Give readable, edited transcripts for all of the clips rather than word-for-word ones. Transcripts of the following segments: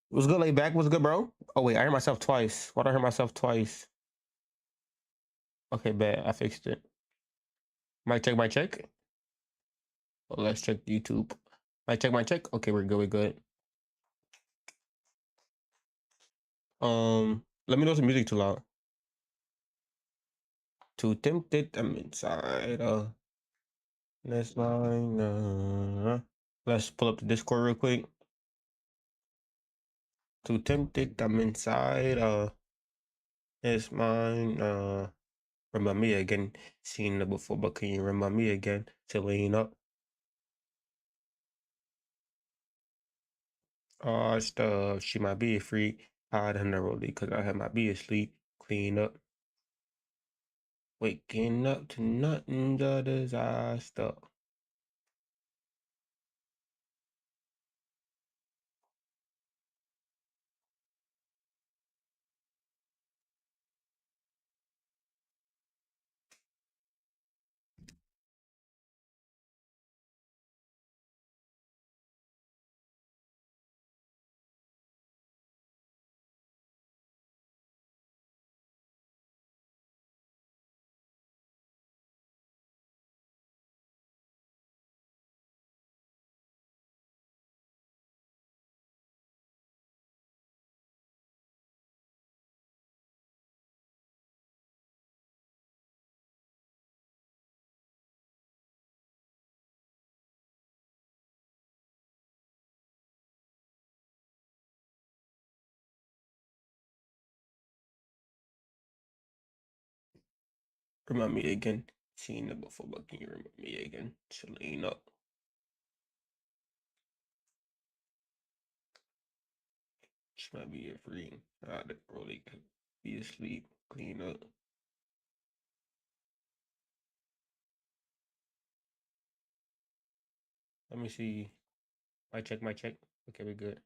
What's good, lay back? What's good, bro? Oh wait, I heard myself twice. Why did I hear myself twice? Okay, bet I fixed it. Mic check, mic check. Well, let's check YouTube. Mic check, mic check. Okay, we're good. We're good. Let me know if the music too loud. Too tempted. I'm inside. Let's line. Let's pull up the Discord real quick. Too tempted. I'm inside. It's mine. Remember me again. Seen it before, but can you remember me again? To lean up. Stuff. She might be a freak. Hide in the rollie because I had my be asleep. Clean up. Waking up to nothing but disaster. Remind me again. Seen it before, but can you remember me again? Chilling up. She might be a freak. Hide in the rollie. Be asleep. Clean up. Let me see. My check, my check. Okay, we're good.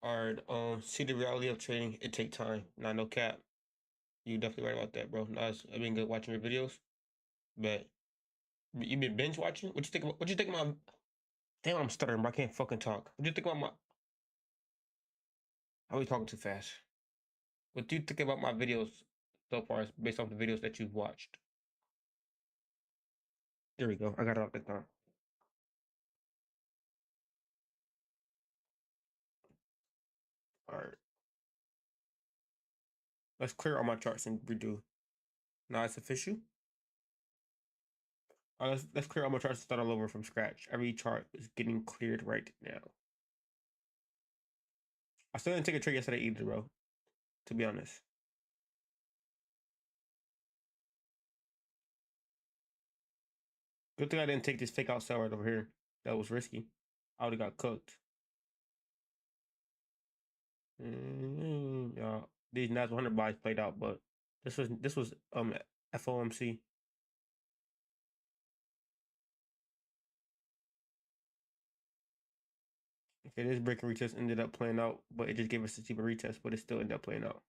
Alright, see the reality of trading, it take time. Not no cap. You definitely right about that, bro. I've been good watching your videos, but you been binge watching? What you think about damn, I'm stuttering, but I can't fucking talk. What do you think about my I was talking too fast. What do you think about my videos so far based off the videos that you've watched? There we go. I got it off the time. Alright. Let's clear all my charts and redo. Now it's official. Let's clear all my charts and start all over from scratch. Every chart is getting cleared right now. I still didn't take a trade yesterday either, bro. To be honest. Good thing I didn't take this fake out sell right over here. That was risky. I would have got cooked. Yeah, these NAS 100 buys played out, but this was FOMC. Okay, this break and retest ended up playing out, but it just gave us a cheaper retest, but it still ended up playing out.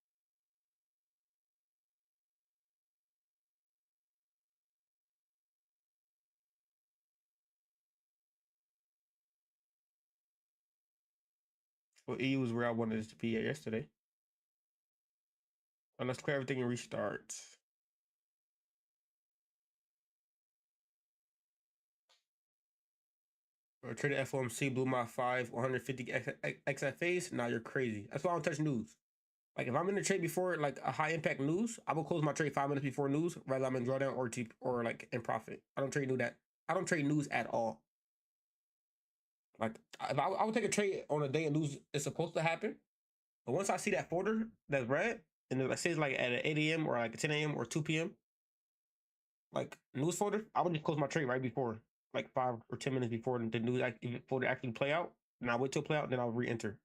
Well, EU was where I wanted it to be at yesterday. And let's clear everything and restart. I traded FOMC, blew my 150 XFAs. Now you're crazy. That's why I don't touch news. Like if I'm in the trade before like a high impact news, I will close my trade 5 minutes before news, whether I'm in drawdown or like in profit. I don't trade news that. I don't trade news at all. Like if I would take a trade on a day of news is supposed to happen, but once I see that folder that's red and it says like at 8 a.m. or like 10 a.m. or 2 p.m. like news folder, I would just close my trade right before, like 5 or 10 minutes before the news folder actually play out. And I wait till play out, then I'll re-enter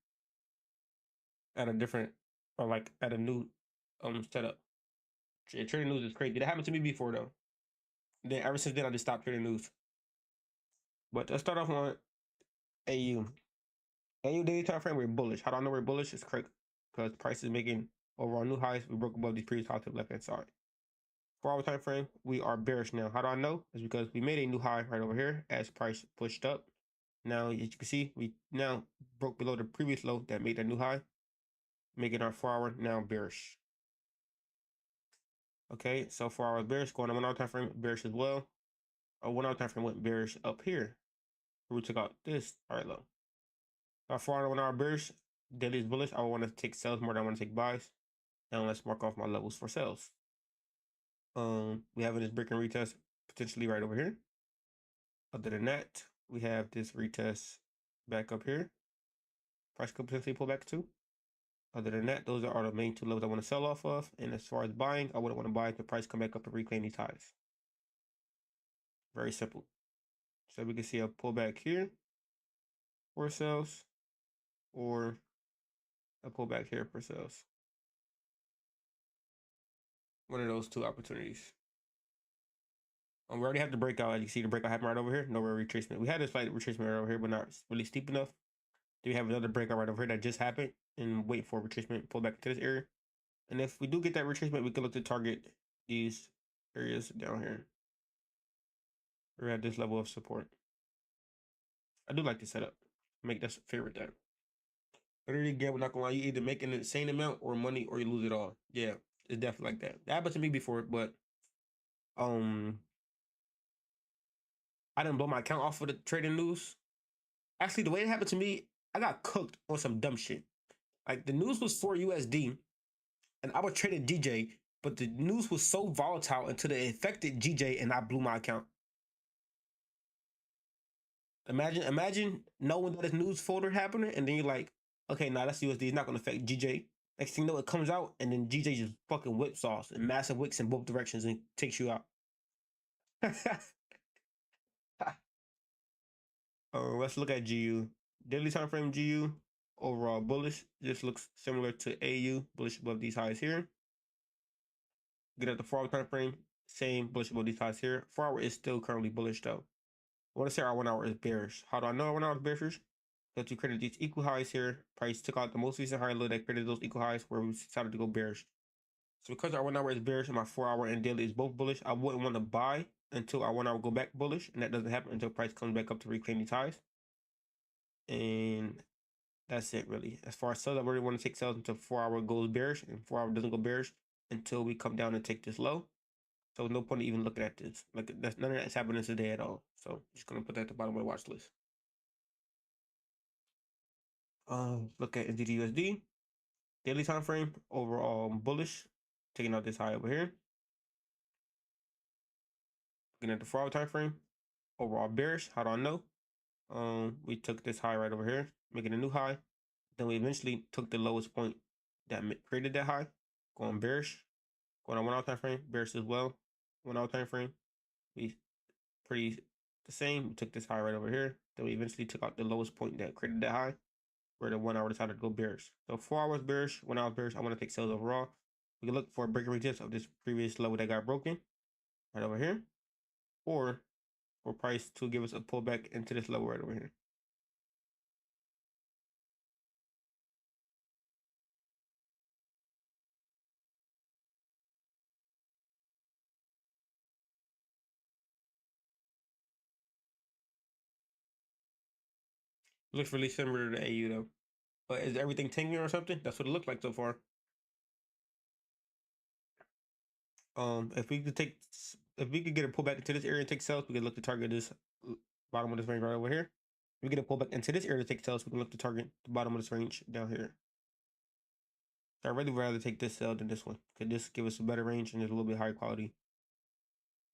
at a different or like at a new setup. Trading news is crazy. That happened to me before though. Then ever since then I just stopped trading news. But let's start off on AU. AU daily time frame we're bullish. How do I know we're bullish? It's correct. because price is making overall new highs. We broke above these previous highs to the left hand side. 4-hour time frame, we are bearish now. How do I know? It's because we made a new high right over here as price pushed up. Now, as you can see, we now broke below the previous low that made that new high, making our 4-hour now bearish. Okay, so 4 hours bearish, going on 1 hour time frame, bearish as well. Our 1 hour time frame went bearish up here, where we took out this alright low. Our 4 hour 1 hour bearish, daily is bullish. I want to take sells more than I want to take buys. Now let's mark off my levels for sales. We have this break and retest potentially right over here. Other than that, we have this retest back up here. Price could potentially pull back too. Other than that, those are the main two levels I want to sell off of. And as far as buying, I wouldn't want to buy if the price come back up and reclaim these highs. Very simple. So we can see a pullback here for sales, or a pullback here for sales. One of those two opportunities. We already have the breakout. As you can see, the breakout happened right over here. No real retracement. We had a slight retracement right over here, but not really steep enough. Then we have another breakout right over here that just happened, and wait for retracement, pull back into this area. And if we do get that retracement, we can look to target these areas down here. We're at this level of support. I do like this setup. Make that favorite there. Literally, again, we're not gonna lie, you either make an insane amount or money or you lose it all. Yeah, it's definitely like that. That happened to me before, but I didn't blow my account off of the trading news. Actually, the way it happened to me, I got cooked on some dumb shit. Like the news was for USD, and I was trading DJ, but the news was so volatile until it affected GJ, and I blew my account. Imagine knowing that this news folder happening, and then you're like, okay, nah, that's USD. It's not gonna affect GJ. Next thing you know, it comes out, and then GJ just fucking whipsaws and massive wicks in both directions and takes you out. Let's look at GU. Daily time frame GU, overall bullish. This looks similar to AU, bullish above these highs here. Get at the 4 hour time frame, same bullish above these highs here. 4 hour is still currently bullish though. I want to say our 1 hour is bearish. How do I know our 1 hour is bearish? Because we created these equal highs here. Price took out the most recent high low that created those equal highs where we decided to go bearish. So because our 1 hour is bearish and my 4 hour and daily is both bullish, I wouldn't want to buy until our 1 hour go back bullish, and that doesn't happen until price comes back up to reclaim these highs. And that's it really. As far as sales, I really want to take sales until 4 hour goes bearish, and 4 hour doesn't go bearish until we come down and take this low. So no point in even looking at this. Like that's none of that's happening today at all. So just gonna put that at the bottom of my watch list. Look at NZD/USD. Daily time frame, overall bullish. Taking out this high over here. Looking at the 4 hour time frame, overall bearish. How do I know? We took this high right over here, making a new high. Then we eventually took the lowest point that created that high, going bearish. Going on 1 hour time frame, bearish as well. 1 hour time frame, we pretty the same. We took this high right over here. Then we eventually took out the lowest point that created that high, where the 1 hour decided to go bearish. So 4 hours bearish, 1 hour bearish. I want to take sales overall. We can look for a break and retest of this previous level that got broken right over here, or for price to give us a pullback into this level right over here. Looks really similar to AU though. But is everything tingling or something? That's what it looked like so far. If we could get a pullback into this area and take sales, we could look to target this bottom of this range right over here. If we get a pullback into this area to take sales, we can look to target the bottom of this range down here. So I'd really rather take this sell than this one. Could this give us a better range and it's a little bit higher quality?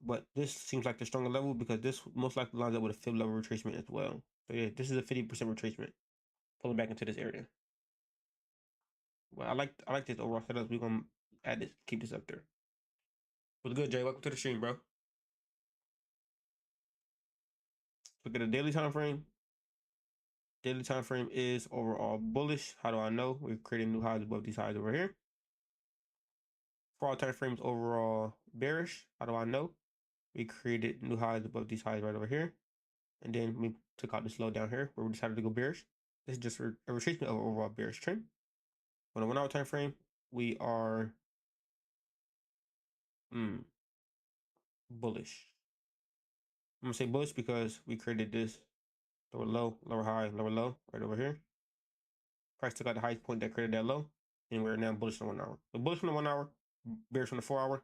But this seems like the stronger level because this most likely lines up with a fib level retracement as well. So yeah, this is a 50% retracement, pulling back into this area. Well, I like this overall setup. We're gonna add this, keep this up there. What's good, Jay? Welcome to the stream, bro. Look at the daily time frame. Daily time frame is overall bullish. How do I know? We're creating new highs above these highs over here. 4 hour time frame is overall bearish. How do I know? We created new highs above these highs right over here. And then we took out this low down here where we decided to go bearish. This is just a retracement of overall bearish trend. On the 1 hour time frame, we are bullish. I'm gonna say bullish because we created this lower low, lower high, lower low right over here. Price took out the highest point that created that low, and we're now bullish on 1 hour. So bullish on the 1 hour, bearish on the 4 hour.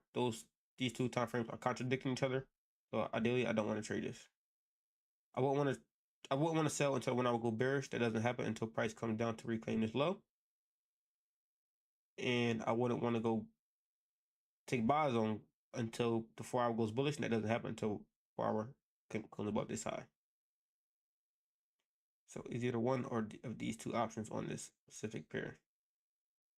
These two time frames are contradicting each other. So ideally, I don't want to trade this. I wouldn't want to sell until 1 hour go bearish. That doesn't happen until price comes down to reclaim this low. And I wouldn't want to go take buys on until the 4 hour goes bullish. And that doesn't happen until 4 hour comes above this high. So it's either one or of these two options on this specific pair.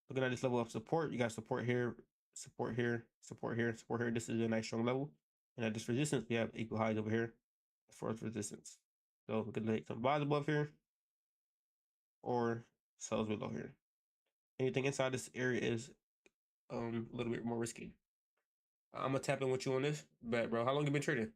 Looking at this level of support, you got support here, support here, support here, support here. This is a nice strong level. And at this resistance, we have equal highs over here as far as resistance. So we're gonna take some buys above here or sells below here. Anything inside this area is a little bit more risky. I'm gonna tap in with you on this. Bet, bro. How long you been trading?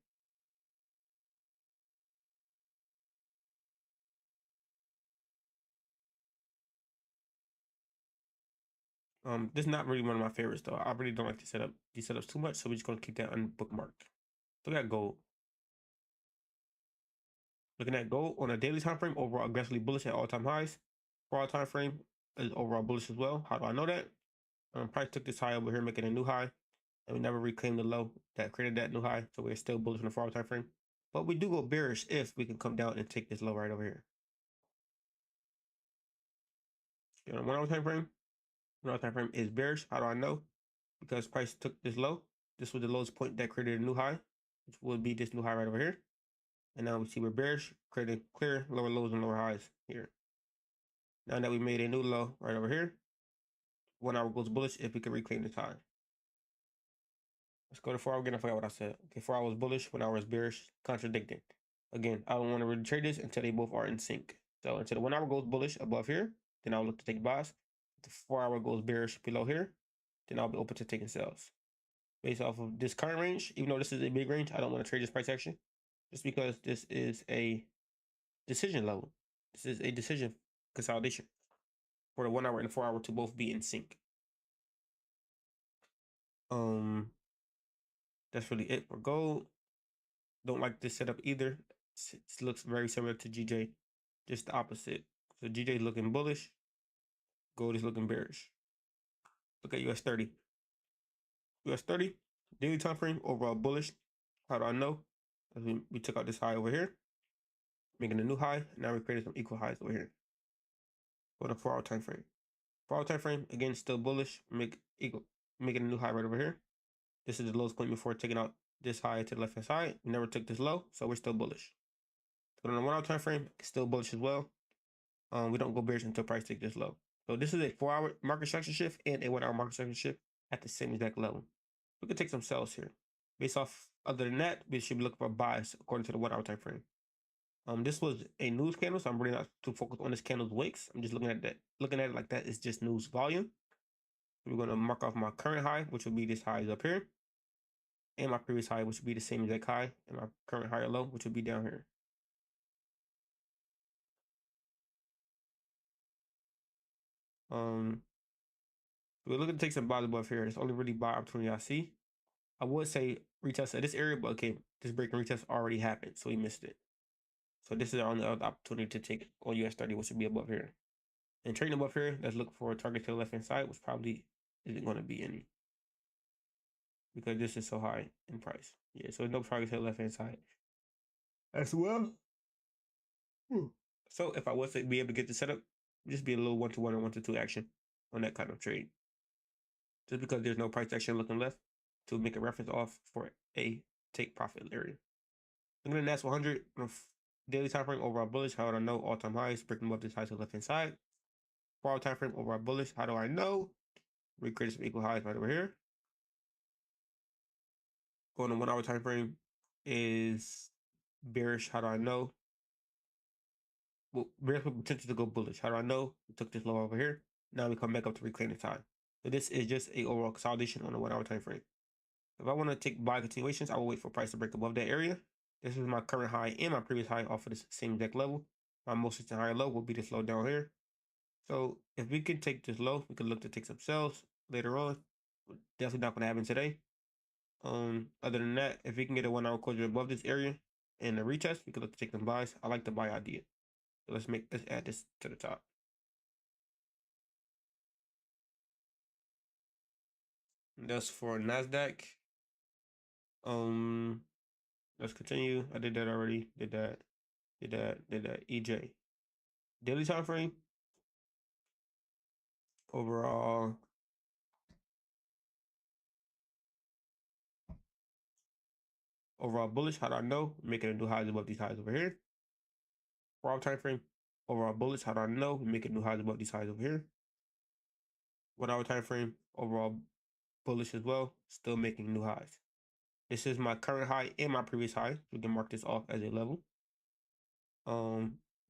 This is not really one of my favorites though. I really don't like these setups too much, so we're just gonna keep that unbookmarked. Look at gold. Looking at gold on a daily time frame, overall aggressively bullish at all-time highs. 4 hour time frame is overall bullish as well. How do I know that? Price took this high over here, making a new high, and we never reclaimed the low that created that new high, so we're still bullish on the 4 hour time frame. But we do go bearish if we can come down and take this low right over here. On a 1 hour time frame, 1 hour time frame is bearish. How do I know? Because price took this low. This was the lowest point that created a new high, which would be this new high right over here. And now we see we're bearish, creating clear lower lows and lower highs here. Now that we made a new low right over here, 1 hour goes bullish if we can reclaim this high. Let's go to 4 hour again. I forgot what I said. Okay, 4 hours bullish, 1 hour is bearish, contradicting. Again, I don't want to really trade this until they both are in sync. So until the 1 hour goes bullish above here, then I'll look to take buys. If the 4 hour goes bearish below here, then I'll be open to taking sales. Based off of this current range, even though this is a big range, I don't want to trade this price action just because this is a decision level. This is a decision consolidation for the 1 hour and the 4 hour to both be in sync. That's really it for gold. Don't like this setup either. It looks very similar to GJ, just the opposite. So GJ is looking bullish, gold is looking bearish. Look at US 30. US 30, daily time frame, overall bullish. How do I know? We took out this high over here, making a new high. Now we created some equal highs over here. For the 4 hour time frame. 4 hour time frame, again, still bullish, making a new high right over here. This is the lowest point before taking out this high to the left hand side. We never took this low, so we're still bullish. But on the 1 hour time frame, still bullish as well. We don't go bearish until price takes this low. So this is a 4 hour market structure shift and a 1 hour market structure shift at the same exact level. We could take some sells here. Based off, other than that, we should be looking for buys according to the 1 hour time frame. This was a news candle, so I'm really not too focused on this candle's wicks. I'm just looking at it like that is just news volume. We're going to mark off my current high, which will be this high is up here, and my previous high, which would be the same exact high, and my current high or low, which would be down here. We're looking to take some buys above here. It's only really buy opportunity I see. I would say retest at this area, but okay, this break and retest already happened, so we missed it. So this is our only other opportunity to take on US 30, which would be above here. And trading above here, let's look for a target to the left hand side, which probably isn't going to be any, because this is so high in price. Yeah, so no target to the left hand side as well. So if I was to be able to get the setup, just be a little 1-to-1 or 1-to-2 action on that kind of trade. Just because there's no price action looking left to make a reference off for a take profit area. Looking at the NAS 100 on a daily time frame, overall bullish. How do I know? All-time highs, breaking above this high to the left hand side. 4 hour time frame, overall bullish. How do I know? We created some equal highs right over here. Going on 1 hour time frame is bearish. How do I know? Well, bearish with potential to go bullish. How do I know? We took this low over here. Now we come back up to reclaim the time. So this is just a overall consolidation on a 1 hour time frame. If I want to take buy continuations, I will wait for price to break above that area. This is my current high and my previous high off of this same exact level. My most recent high or low will be this low down here. So if we can take this low, we could look to take some sales later on. Definitely not gonna happen today. Other than that, if we can get a 1 hour closure above this area and a retest, we could look to take some buys. I like the buy idea. So let's add this to the top. And that's for NASDAQ. Let's continue. I did that already. Did that. EJ. Daily time frame. Overall bullish. How do I know? Making a new highs above these highs over here. 4 hour time frame. Overall bullish. How do I know? Making new highs above these highs over here. 1 hour time frame. Overall bullish as well. Still making new highs. This is my current high and my previous high. We can mark this off as a level.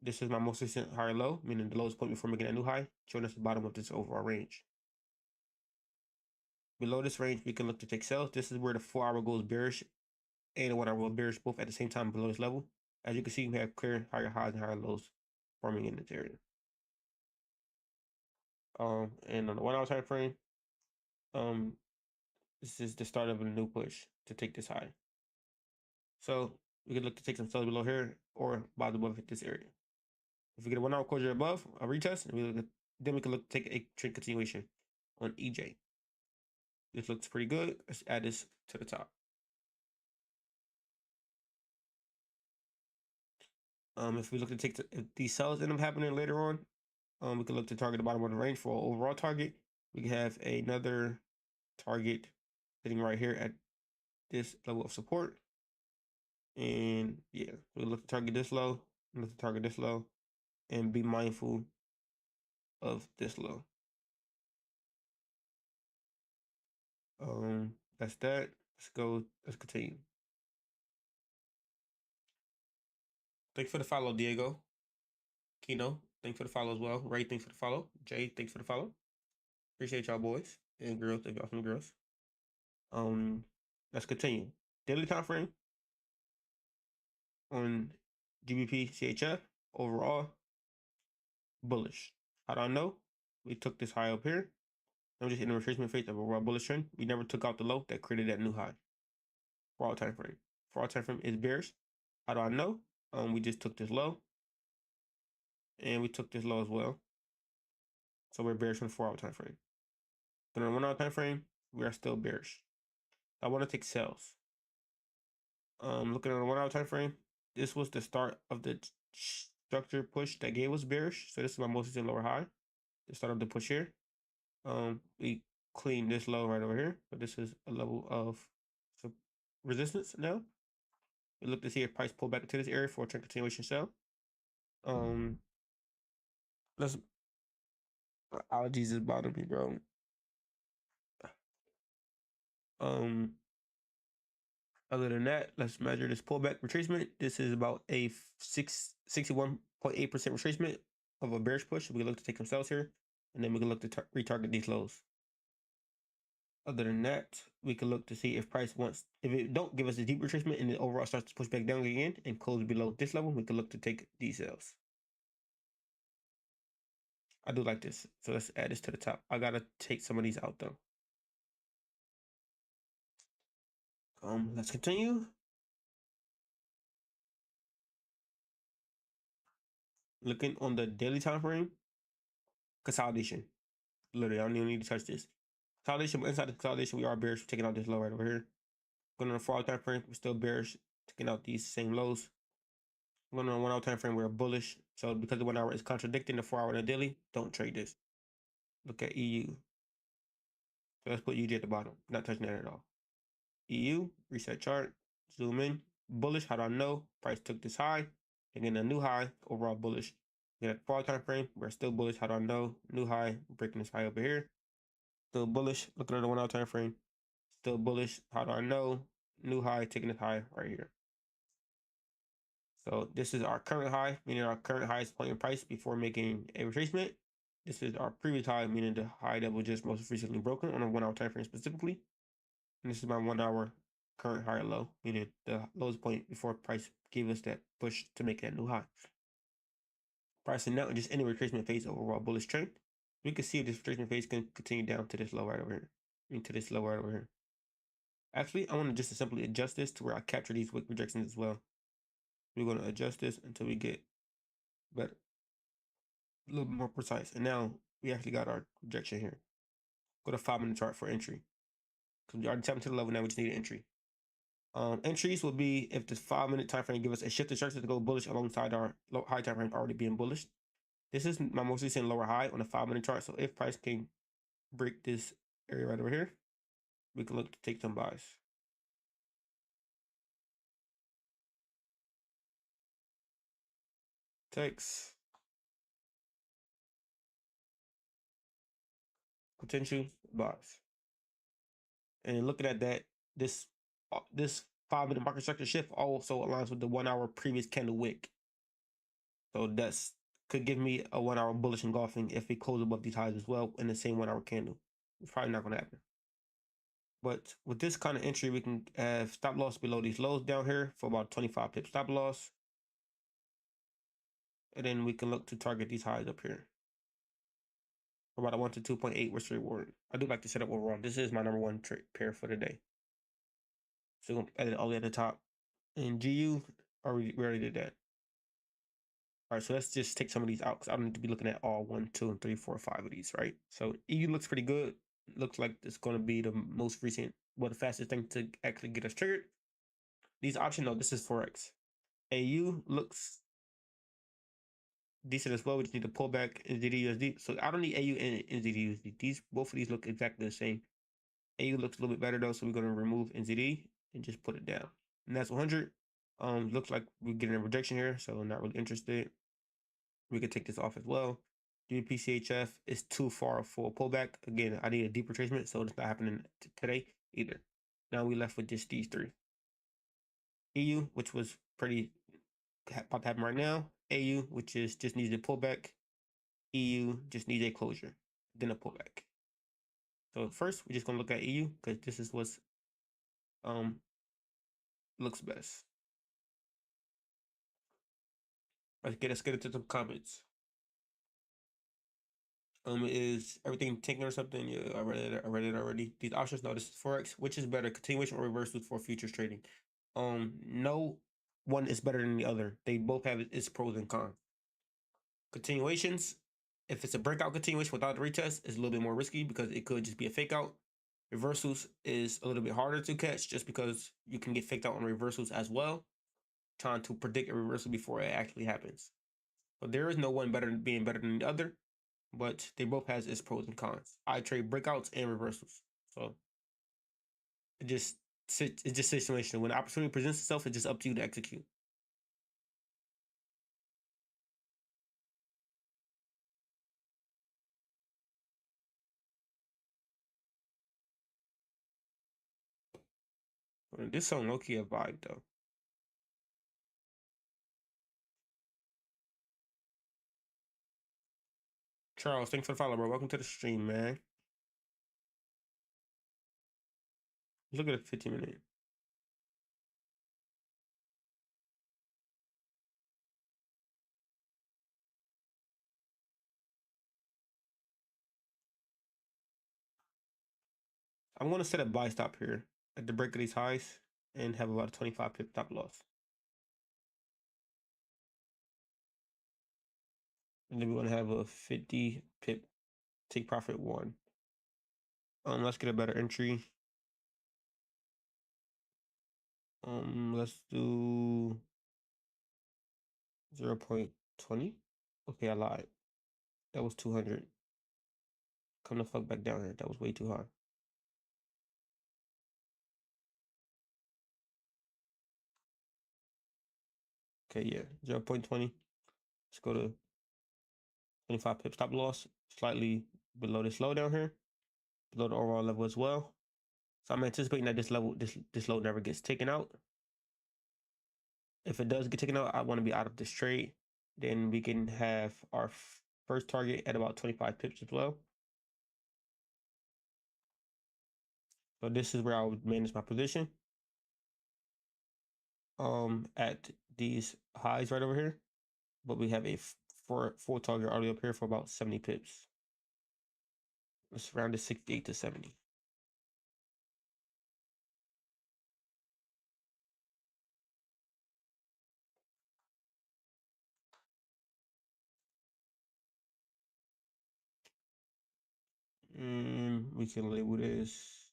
This is my most recent higher low, meaning the lowest point before making a new high, showing us the bottom of this overall range. Below this range, we can look to take sales. This is where the 4 hour goes bearish and the 1 hour goes bearish both at the same time below this level. As you can see, we have clear higher highs and higher lows forming in this area. And on the 1 hour time frame, this is the start of a new push to take this high. So we could look to take some sales below here or bottom above this area. If we get a 1 hour closure above, a retest, and then we can look to take a trend continuation on EJ. This looks pretty good. Let's add this to the top. If we look to take if these sells end up happening later on, we can look to target the bottom of the range for an overall target. We can have another target sitting right here at this level of support. And yeah, we look to target this low, look to target this low, and be mindful of this low. That's that. Let's go. Let's continue. Thanks for the follow, Diego. Kino, thanks for the follow as well. Ray, thanks for the follow. Jay, thanks for the follow. Appreciate y'all boys and girls. If y'all some girls. Let's continue. Daily time frame on GBP CHF overall bullish. How do I know? We took this high up here. I'm just in the retracement phase of overall bullish trend. We never took out the low that created that new high. 4 hour time frame. 4 hour time frame is bearish. How do I know? We just took this low, and we took this low as well. So we're bearish on the 4 hour time frame. Then on the 1 hour time frame, we are still bearish. I want to take sales. Looking at the 1 hour time frame, this was the start of the structure push that gave us bearish. So this is my most recent lower high. The start of the push here. We cleaned this low right over here, but this is a level of resistance now. We look to see if price pull back into this area for a trend continuation sell. Let's allergies is bothering me, bro. Other than that, let's measure this pullback retracement. This is about a 61.8% retracement of a bearish push. We can look to take some sales here, and then we can look to retarget these lows. Other than that, we can look to see if price wants, if it don't give us a deep retracement and the overall starts to push back down again and close below this level, we can look to take these sales. I do like this. So let's add this to the top. I gotta take some of these out though. Let's continue. Looking on the daily time frame, consolidation. Literally, I don't even need to touch this. Consolidation, but inside the consolidation, we are bearish. We're taking out this low right over here. Going on the 4 hour time frame, we're still bearish, taking out these same lows. Going on the 1 hour time frame, we're bullish. So because the 1 hour is contradicting the 4 hour and the daily, don't trade this. Look at EU. So let's put UG at the bottom. Not touching that at all. EU, reset chart, zoom in. Bullish, how do I know? Price took this high, again a new high, overall bullish. Again at the 4 hour time frame, we're still bullish. How do I know? New high, breaking this high over here. Still bullish. Looking at the 1 hour time frame, still bullish. How do I know? New high, taking this high right here. So this is our current high, meaning our current highest point in price before making a retracement. This is our previous high, meaning the high that was just most recently broken on a 1 hour time frame specifically. And this is my 1 hour current higher low, meaning the lowest point before price gave us that push to make that new high. Pricing out and just any retracement phase overall bullish trend. We can see if this retracement phase can continue down to this low right over here. Into this low right over here. Actually, I want to just simply adjust this to where I capture these wick projections as well. We're going to adjust this until we get better, a little bit more precise. And now we actually got our projection here. Go to 5-minute chart for entry. Because we already tapped into the level, now we just need an entry. Entries will be if the 5-minute time frame give us a shift of structure to go bullish alongside our low high time frame already being bullish. This is my most recent lower high on the 5-minute chart. So if price can break this area right over here, we can look to take some buys. Takes potential buys. And looking at that, this 5-minute market structure shift also aligns with the 1 hour previous candle wick. So that's could give me a 1 hour bullish engulfing if it closes above these highs as well in the same 1 hour candle. It's probably not going to happen. But with this kind of entry, we can have stop loss below these lows down here for about 25 pip stop loss. And then we can look to target these highs up here. About a 1 to 2.8 risk reward. I do like to set up overall. This is my number one pair for the day. So we're going to edit all the way at the top. And GU, we already did that. All right, so let's just take some of these out because I don't need to be looking at all 1, 2, and 3, 4, 5 of these, right? So EU looks pretty good. Looks like it's going to be the most recent, the fastest thing to actually get us triggered. These options, no, this is Forex. AU looks decent as well. We just need to pull back in ZDUSD. So I don't need AU and ZDUSD. Both of these look exactly the same. AU looks a little bit better though, so we're going to remove NZD and just put it down. And that's 100. Looks like we're getting a rejection here, so I'm not really interested. We could take this off as well. GBPCHF is too far for a pullback. Again, I need a deep retracement, so it's not happening today either. Now we left with just these three. EU, which was pretty about to happen right now. AU, which is just needs a pullback. EU just needs a closure, then a pullback. So first, we're just gonna look at EU because this is what's looks best. Let's get into some comments. Is everything taken or something? Yeah, I read it already. These options, no, this is Forex. Which is better, continuation or reversals for futures trading? No one is better than the other. They both have its pros and cons. Continuations, if it's a breakout continuation without the retest, is a little bit more risky because it could just be a fake out. Reversals is a little bit harder to catch just because you can get faked out on reversals as well, trying to predict a reversal before it actually happens. So there is no one being better than the other, but they both has its pros and cons. I trade breakouts and reversals, so it's just situational. When the opportunity presents itself, it's just up to you to execute. This song low-key a vibe though. Charles, thanks for the follow, bro. Welcome to the stream, man. Look at the 15-minute. I'm going to set a buy stop here at the break of these highs and have about a 25 pip stop loss. And then we're going to have a 50 pip take profit 1. Let's get a better entry. Let's do 0.20. Okay, I lied. That was 200. Come the fuck back down here. That was way too high. Okay, yeah, 0.20. Let's go to 25 pip stop loss, slightly below this low down here, below the overall level as well. So I'm anticipating that this low never gets taken out. If it does get taken out, I want to be out of this trade. Then we can have our first target at about 25 pips as well. So this is where I would manage my position. At these highs right over here. But we have a for full target already up here for about 70 pips. Let's round it 68 to 70. And we can label this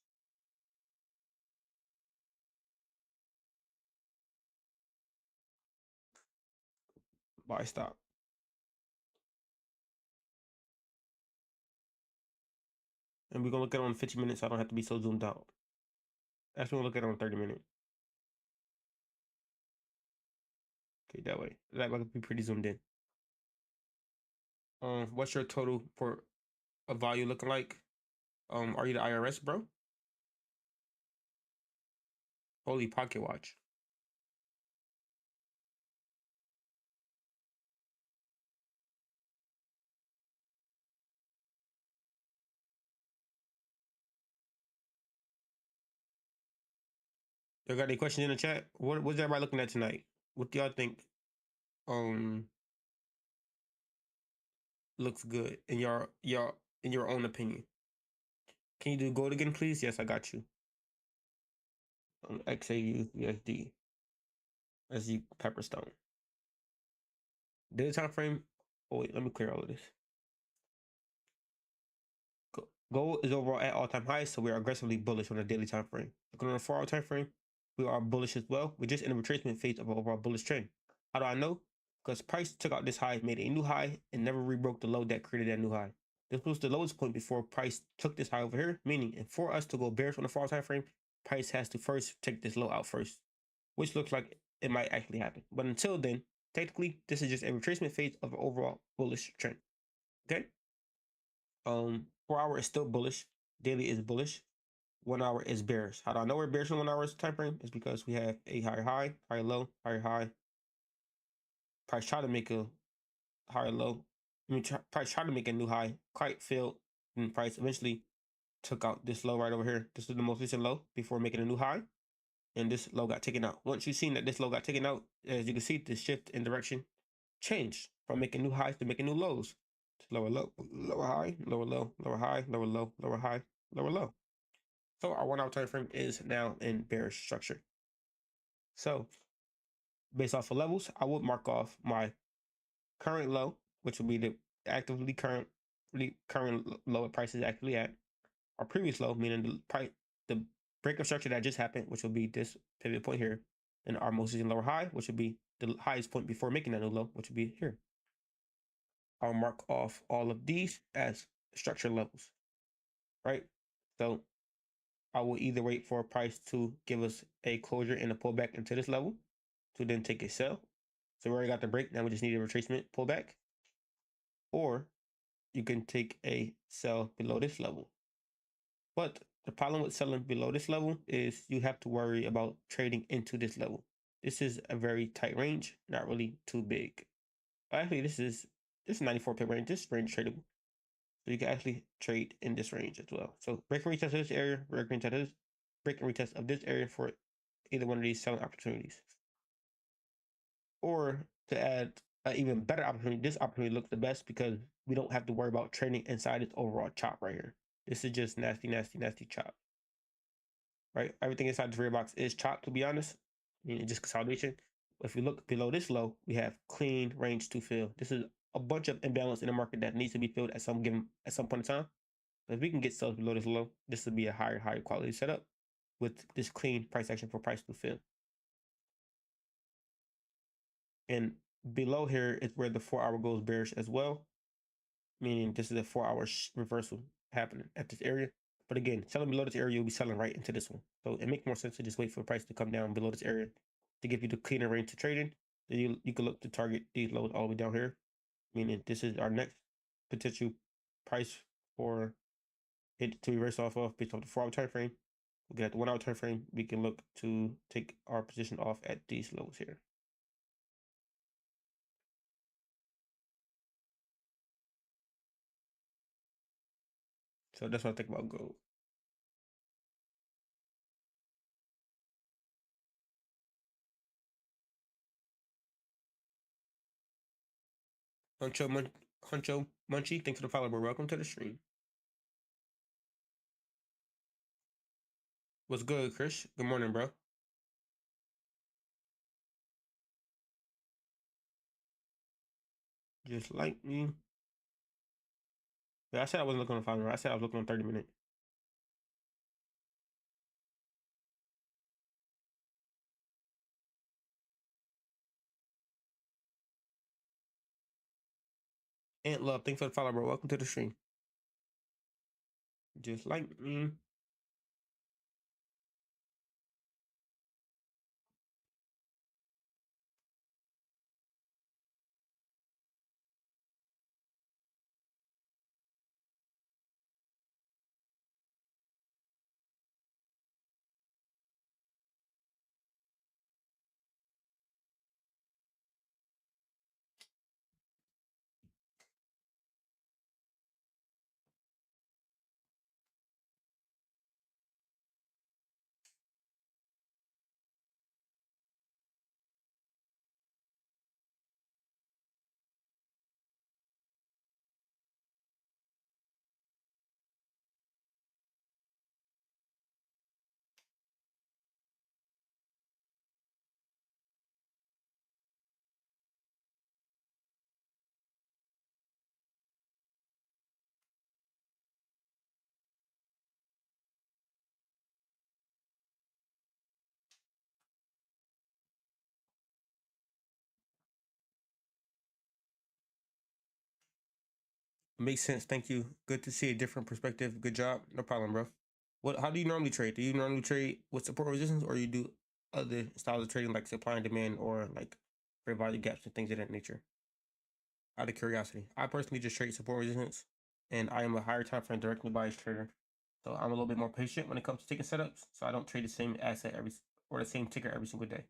buy stop. And we're gonna look at it on 50 minutes so I don't have to be so zoomed out. Actually, we'll look at it on 30 minutes. Okay, that way. That way I can be pretty zoomed in. What's your total for a value looking like? Are you the IRS, bro? Holy pocket watch. You got any questions in the chat? What's everybody looking at tonight? What do y'all think looks good in your own opinion? Can you do gold again, please? Yes, I got you. XAU USD SU Pepperstone. Daily time frame. Oh wait, let me clear all of this. Gold is overall at all-time highs, so we are aggressively bullish on the daily time frame. Looking on the 4-hour time frame, we are bullish as well. We're just in a retracement phase of an overall bullish trend. How do I know? Because price took out this high, made a new high, and never rebroke the low that created that new high. This was the lowest point before price took this high over here, meaning and for us to go bearish on the 4-hour time frame, price has to first take this low out first, which looks like it might actually happen. But until then, technically, this is just a retracement phase of an overall bullish trend. Okay? 4-hour is still bullish. Daily is bullish. 1 hour is bearish. How do I know we're bearish on 1 hour's time frame? It's because we have a higher high, higher low, higher high. Price tried to make a higher low. Price tried to make a new high, quite failed, and price eventually took out this low right over here. This is the most recent low before making a new high, and this low got taken out. Once you've seen that this low got taken out, as you can see, the shift in direction changed from making new highs to making new lows. Lower low, lower high, lower low, lower high, lower low, lower high, lower low. So our 1 hour time frame is now in bearish structure. So based off of levels, I would mark off my current low, which will be the actively current low price is actually at. Our previous low, meaning the break of structure that just happened, which will be this pivot point here, and our most recent lower high, which will be the highest point before making that new low, which will be here. I'll mark off all of these as structure levels, right? So I will either wait for a price to give us a closure and a pullback into this level to then take a sell. So we already got the break. Now we just need a retracement pullback. Or you can take a sell below this level. But the problem with selling below this level is you have to worry about trading into this level. This is a very tight range, not really too big. Actually, this is 94 pip range. This range is tradable. So you can actually trade in this range as well. So break and retest of this area, break and retest of this area for either one of these selling opportunities. Or to add an even better opportunity, this opportunity looks the best because we don't have to worry about trading inside this overall chop right here. This is just nasty, nasty, nasty chop. Right? Everything inside the rear box is chopped, to be honest. I mean, it's just consolidation. If we look below this low, we have clean range to fill. This is a bunch of imbalance in the market that needs to be filled at some point in time. But if we can get sales below this low, this would be a higher quality setup with this clean price action for price to fill. And below here is where the 4-hour goes bearish as well, meaning this is a 4-hour reversal happening at this area. But again, selling below this area, you'll be selling right into this one. So it makes more sense to just wait for the price to come down below this area to give you the cleaner range to trade in. Then you can look to target these lows all the way down here, meaning this is our next potential price for it to reverse off of based off the 4-hour time frame. Looking at the 1-hour time frame, we can look to take our position off at these lows here. So that's what I think about gold. Huncho Munchie, thanks for the follow, bro. Welcome to the stream. What's good, Chris? Good morning, bro. Just like me. Yeah, I said I wasn't looking on 5 minute. I said I was looking on 30 minute. Ant Love, thanks for the follow, bro. Welcome to the stream. Just like me. Makes sense. Thank you. Good to see a different perspective. Good job. No problem, bro. What? How do you normally trade? Do you normally trade with support resistance, or you do other styles of trading like supply and demand, or like fair value gaps and things of that nature? Out of curiosity, I personally just trade support resistance, and I am a higher time frame directly biased trader. So I'm a little bit more patient when it comes to ticket setups. So I don't trade the same asset or the same ticker every single day.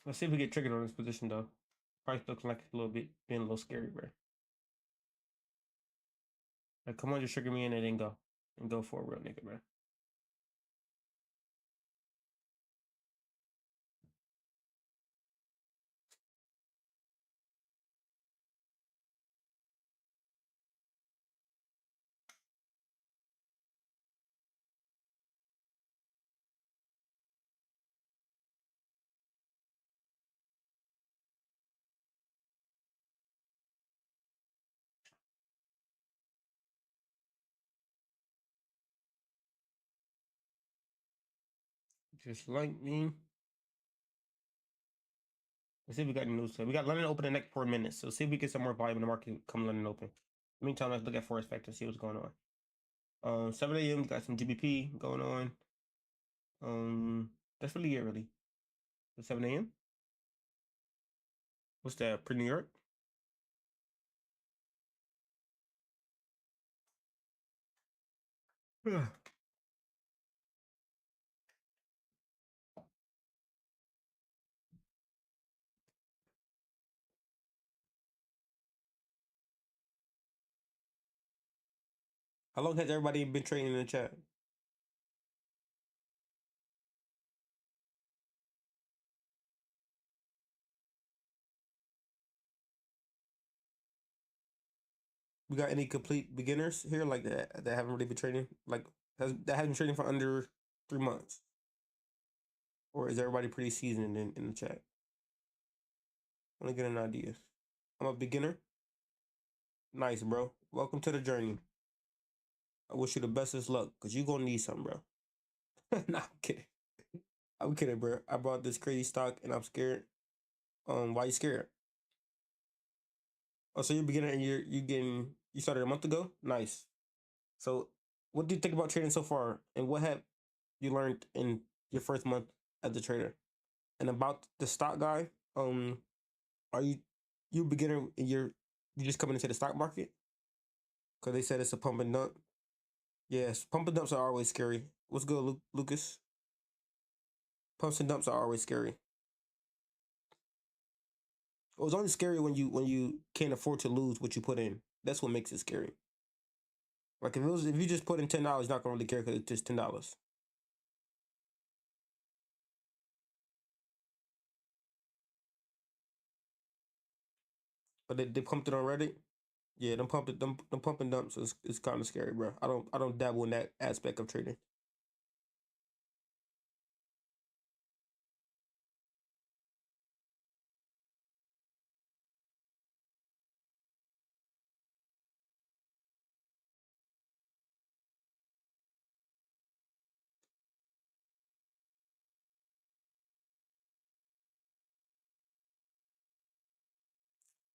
Let's see if we get triggered on this position though. Price looks like it's a little bit being a little scary, bro. Like, come on, just trigger me in and then go for a real nigga, bro. Just like me. Let's see if we got any news. So we got London open in the next 4 minutes. So see if we get some more volume in the market come London open. Meantime, let's look at Forex Factor and see what's going on. 7 a.m. got some GBP going on. That's really it, really. 7 a.m. What's that? Pre New York. How long has everybody been trading in the chat? We got any complete beginners here like that haven't really been trading, like that hasn't been trading for under 3 months, or is everybody pretty seasoned in the chat? I want to get an idea. I'm a beginner. Nice, bro. Welcome to the journey. I wish you the bestest luck, cause you gonna need something, bro. Nah, I'm kidding. I'm kidding, bro. I bought this crazy stock and I'm scared. Why you scared? Oh, so you're a beginner and you started a month ago? Nice. So What do you think about trading so far, and what have you learned in your first month as a trader? And about the stock guy, are you beginner and you just coming into the stock market? Because they said it's a pump and dump. Yes, pump and dumps are always scary. What's good, Lucas? Pumps and dumps are always scary. It was only scary when you can't afford to lose what you put in. That's what makes it scary. Like if you just put in $10, you're not gonna really care because it's just $10. But they pumped it on Reddit. Yeah, them pump and dumps is kind of scary, bro. I don't dabble in that aspect of trading.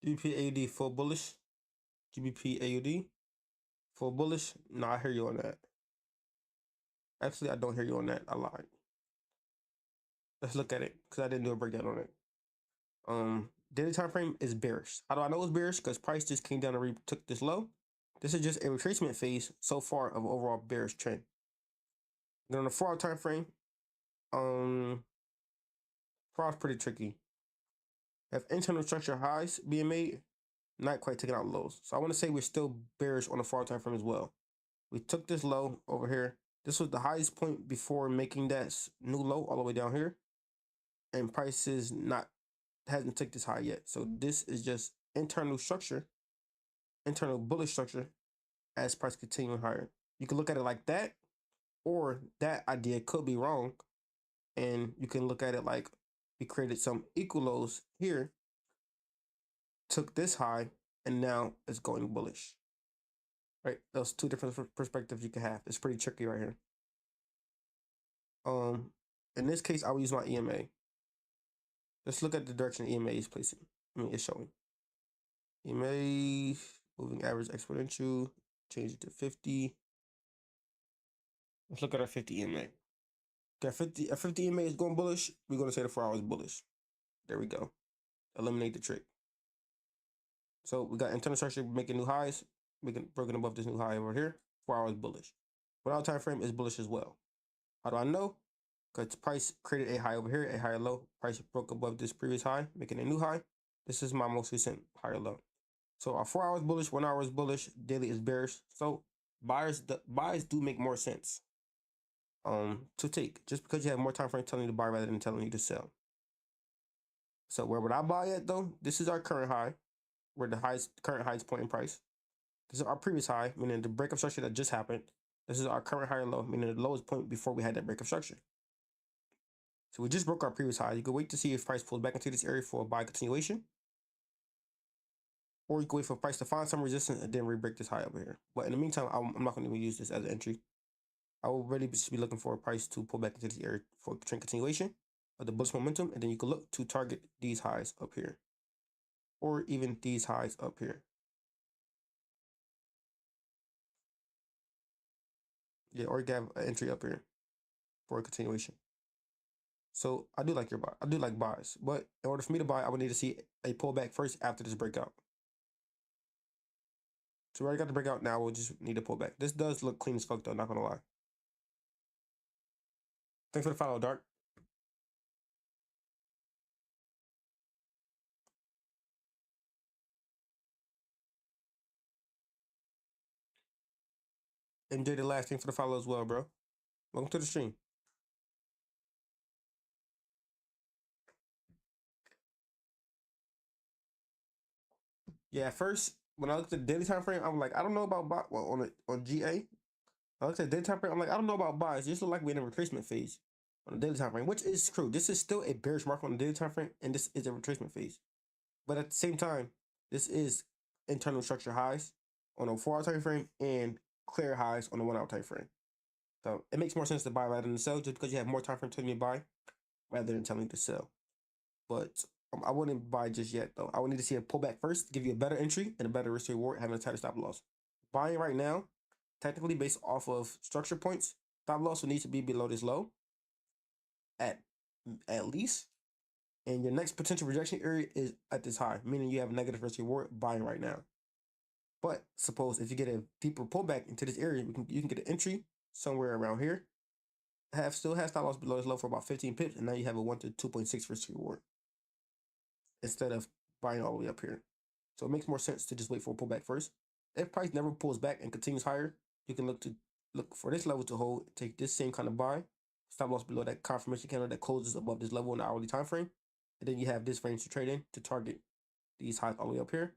GBP AUD full bullish. GBP AUD full bullish. No, I hear you on that. Actually, I don't hear you on that. I lied. Let's look at it because I didn't do a breakdown on it. Daily time frame is bearish. How do I know it's bearish? Because price just came down and took this low. This is just a retracement phase so far of overall bearish trend. Then on the 4 hour time frame, 4 hours pretty tricky. Have internal structure highs being made, not quite taking out lows. So I want to say we're still bearish on the 4 hour time frame as well. We took this low over here. This was the highest point before making that new low all the way down here, and price is not hasn't took this high yet. So this is just internal structure, internal bullish structure as price continuing higher. You can look at it like that, or that idea could be wrong, and you can look at it like we created some equal lows here, took this high, and now it's going bullish. Right? Those two different perspectives you can have. It's pretty tricky right here. In this case, I will use my EMA. Let's look at the direction EMA is placing. It's showing. EMA, moving average exponential, change it to 50. Let's look at our 50 EMA. Okay, a 50 EMA is going bullish. We're going to say the 4 hours bullish. There we go. Eliminate the trick. So we got internal structure making new highs. We can broken above this new high over here. 4 hours bullish. 1 hour time frame is bullish as well. How do I know? Because price created a high over here, a higher low. Price broke above this previous high, making a new high. This is my most recent higher low. So our 4 hours bullish, 1 hour is bullish, daily is bearish. So buys do make more sense to take, just because you have more time frame telling you to buy rather than telling you to sell. So where would I buy at though? This is our current high. We're the current highest point in price. This is our previous high, meaning the breakup structure that just happened. This is our current higher low, meaning the lowest point before we had that breakup structure. So we just broke our previous high. You can wait to see if price pulls back into this area for a buy continuation. Or you can wait for price to find some resistance and then re-break this high over here. But in the meantime, I'm not going to use this as an entry. I will really just be looking for a price to pull back into this area for trend continuation of the bullish momentum. And then you can look to target these highs up here. Or even these highs up here. Yeah, or you can have an entry up here for a continuation. So I do like your buy. I do like buys. But in order for me to buy, I would need to see a pullback first after this breakout. So we already got the breakout. Now we'll just need to pull back. This does look clean as fuck though, not gonna lie. Thanks for the follow, Dark. MJ the last thing for the follow as well, bro. Welcome to the stream. Yeah, at first when I looked at the daily time frame, I'm like, I don't know about buy. Well, on GA, I looked at the daily time frame. I'm like, I don't know about buys. It just look like we're in a retracement phase on the daily time frame, which is true. This is still a bearish market on the daily time frame, and this is a retracement phase. But at the same time, this is internal structure highs on a 4 hour time frame and clear highs on a 1 hour time frame. So it makes more sense to buy rather than sell, just because you have more time frame telling you to buy rather than telling you to sell. But I wouldn't buy just yet though. I would need to see a pullback first, give you a better entry and a better risk reward, having a tighter stop loss. Buying right now technically based off of structure points, stop loss will need to be below this low at least. And your next potential rejection area is at this high, meaning you have negative risk reward buying right now. But suppose if you get a deeper pullback into this area, you can get an entry somewhere around here. Still has stop loss below this low for about 15 pips, and now you have a 1 to 2.6 risk reward instead of buying all the way up here. So it makes more sense to just wait for a pullback first. If price never pulls back and continues higher, you can look for this level to hold, take this same kind of buy, stop loss below that confirmation candle that closes above this level in the hourly time frame, and then you have this range to trade in to target these highs all the way up here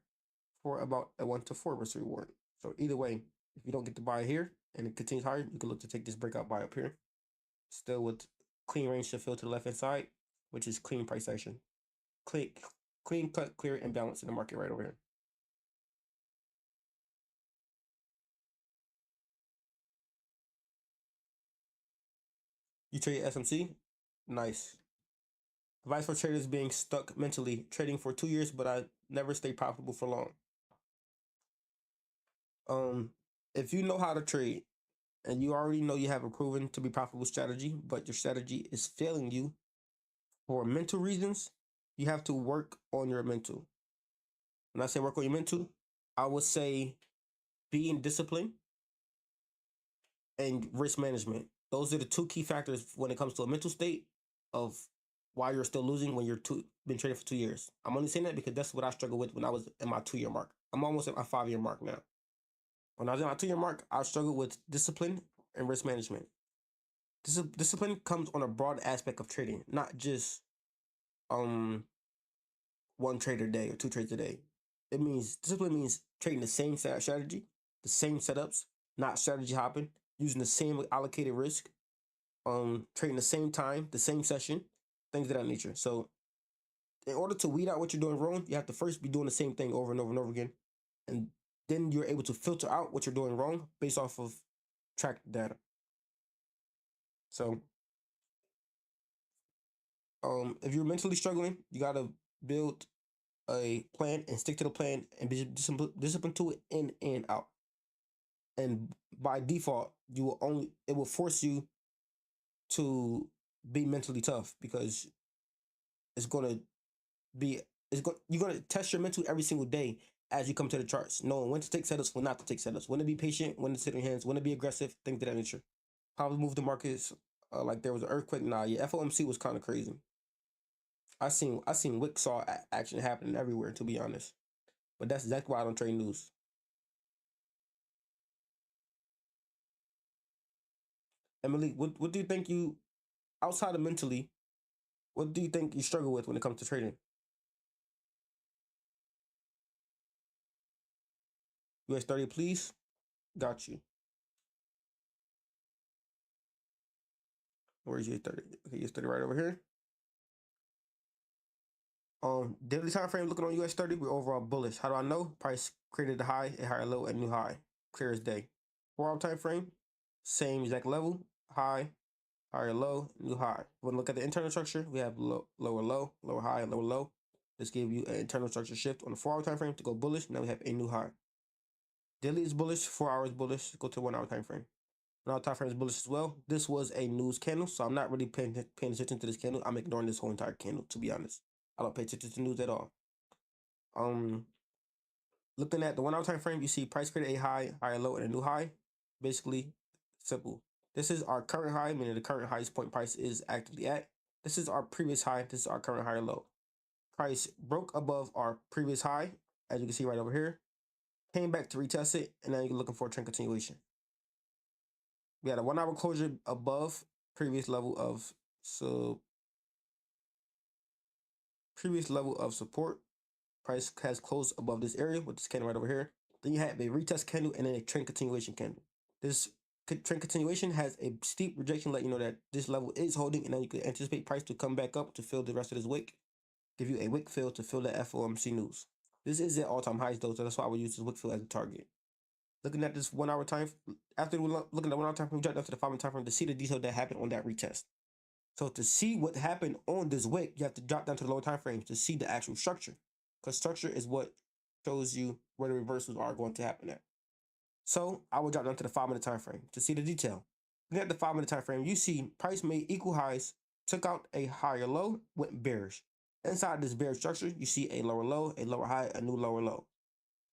for about a 1 to 4 risk reward. So either way, if you don't get the buy here and it continues higher, you can look to take this breakout buy up here, still with clean range to fill to the left hand side, which is clean price action, clean cut, clear, and balance in the market right over here. You trade SMC? Nice. Advice for traders being stuck mentally. Trading for 2 years, but I never stay profitable for long. If you know how to trade and you already know you have a proven to be profitable strategy, but your strategy is failing you for mental reasons, you have to work on your mental. When I say work on your mental, I would say being disciplined and risk management. Those are the two key factors when it comes to a mental state of why you're still losing when you're been trading for 2 years. I'm only saying that because that's what I struggled with when I was in my 2-year mark. I'm almost at my 5-year mark now. When I was in my 2-year mark, I struggled with discipline and risk management. Discipline comes on a broad aspect of trading, not just 1 trade a day or 2 trades a day. Discipline means trading the same strategy, the same setups, not strategy hopping, using the same allocated risk, trading the same time, the same session, things of that nature. So in order to weed out what you're doing wrong, you have to first be doing the same thing over and over and over again. And then you're able to filter out what you're doing wrong based off of tracked data. So if you're mentally struggling, you got to build a plan and stick to the plan and be disciplined to it in and out. And by default, it will force you to be mentally tough because you're gonna test your mental every single day as you come to the charts, knowing when to take setups, when not to take setups, when to be patient, when to sit in hands, when to be aggressive, things of that nature. Probably move the markets like there was an earthquake. Nah, yeah, FOMC was kind of crazy. I seen Wicksaw action happening everywhere, to be honest. But that's exactly why I don't trade news. Emily, what do you think outside of mentally, what do you think you struggle with when it comes to trading? US 30, please. Got you. Where's US 30? Okay, US 30 right over here. Daily time frame, looking on US 30, we're overall bullish. How do I know? Price created a high, a higher low, and new high. Clear as day. 4-hour time frame, same exact level, high, higher low, new high. When we look at the internal structure, we have lower low, lower high, lower low. This gives you an internal structure shift on the 4-hour time frame to go bullish. Now we have a new high. Daily is bullish, 4 hours bullish. Go to the 1-hour time frame. 1-hour time frame is bullish as well. This was a news candle, so I'm not really paying attention to this candle. I'm ignoring this whole entire candle, to be honest. I don't pay attention to news at all. Looking at the 1-hour time frame, you see price created a high, higher low, and a new high. Basically, simple. This is our current high, meaning the current highest point price is actively at. This is our previous high. This is our current higher low. Price broke above our previous high, as you can see right over here. Came back to retest it, and now you're looking for a trend continuation. We had a 1-hour closure above previous level of support. Price has closed above this area with this candle right over here. Then you have a retest candle and then a trend continuation candle. This trend continuation has a steep rejection, let you know that this level is holding, and then you can anticipate price to come back up to fill the rest of this wick. Give you a wick fill to fill the FOMC news. This is at all-time highs though, so that's why I would use this wick fill as a target. Looking at this 1-hour time, after looking at 1-hour time frame, we jumped up to the 5-hour time frame to see the detail that happened on that retest. So to see what happened on this wick, you have to drop down to the lower time frames to see the actual structure. Because structure is what shows you where the reversals are going to happen at. So I will drop down to the 5-minute time frame to see the detail. Looking at the 5-minute time frame, you see price made equal highs, took out a higher low, went bearish. Inside this bearish structure, you see a lower low, a lower high, a new lower low.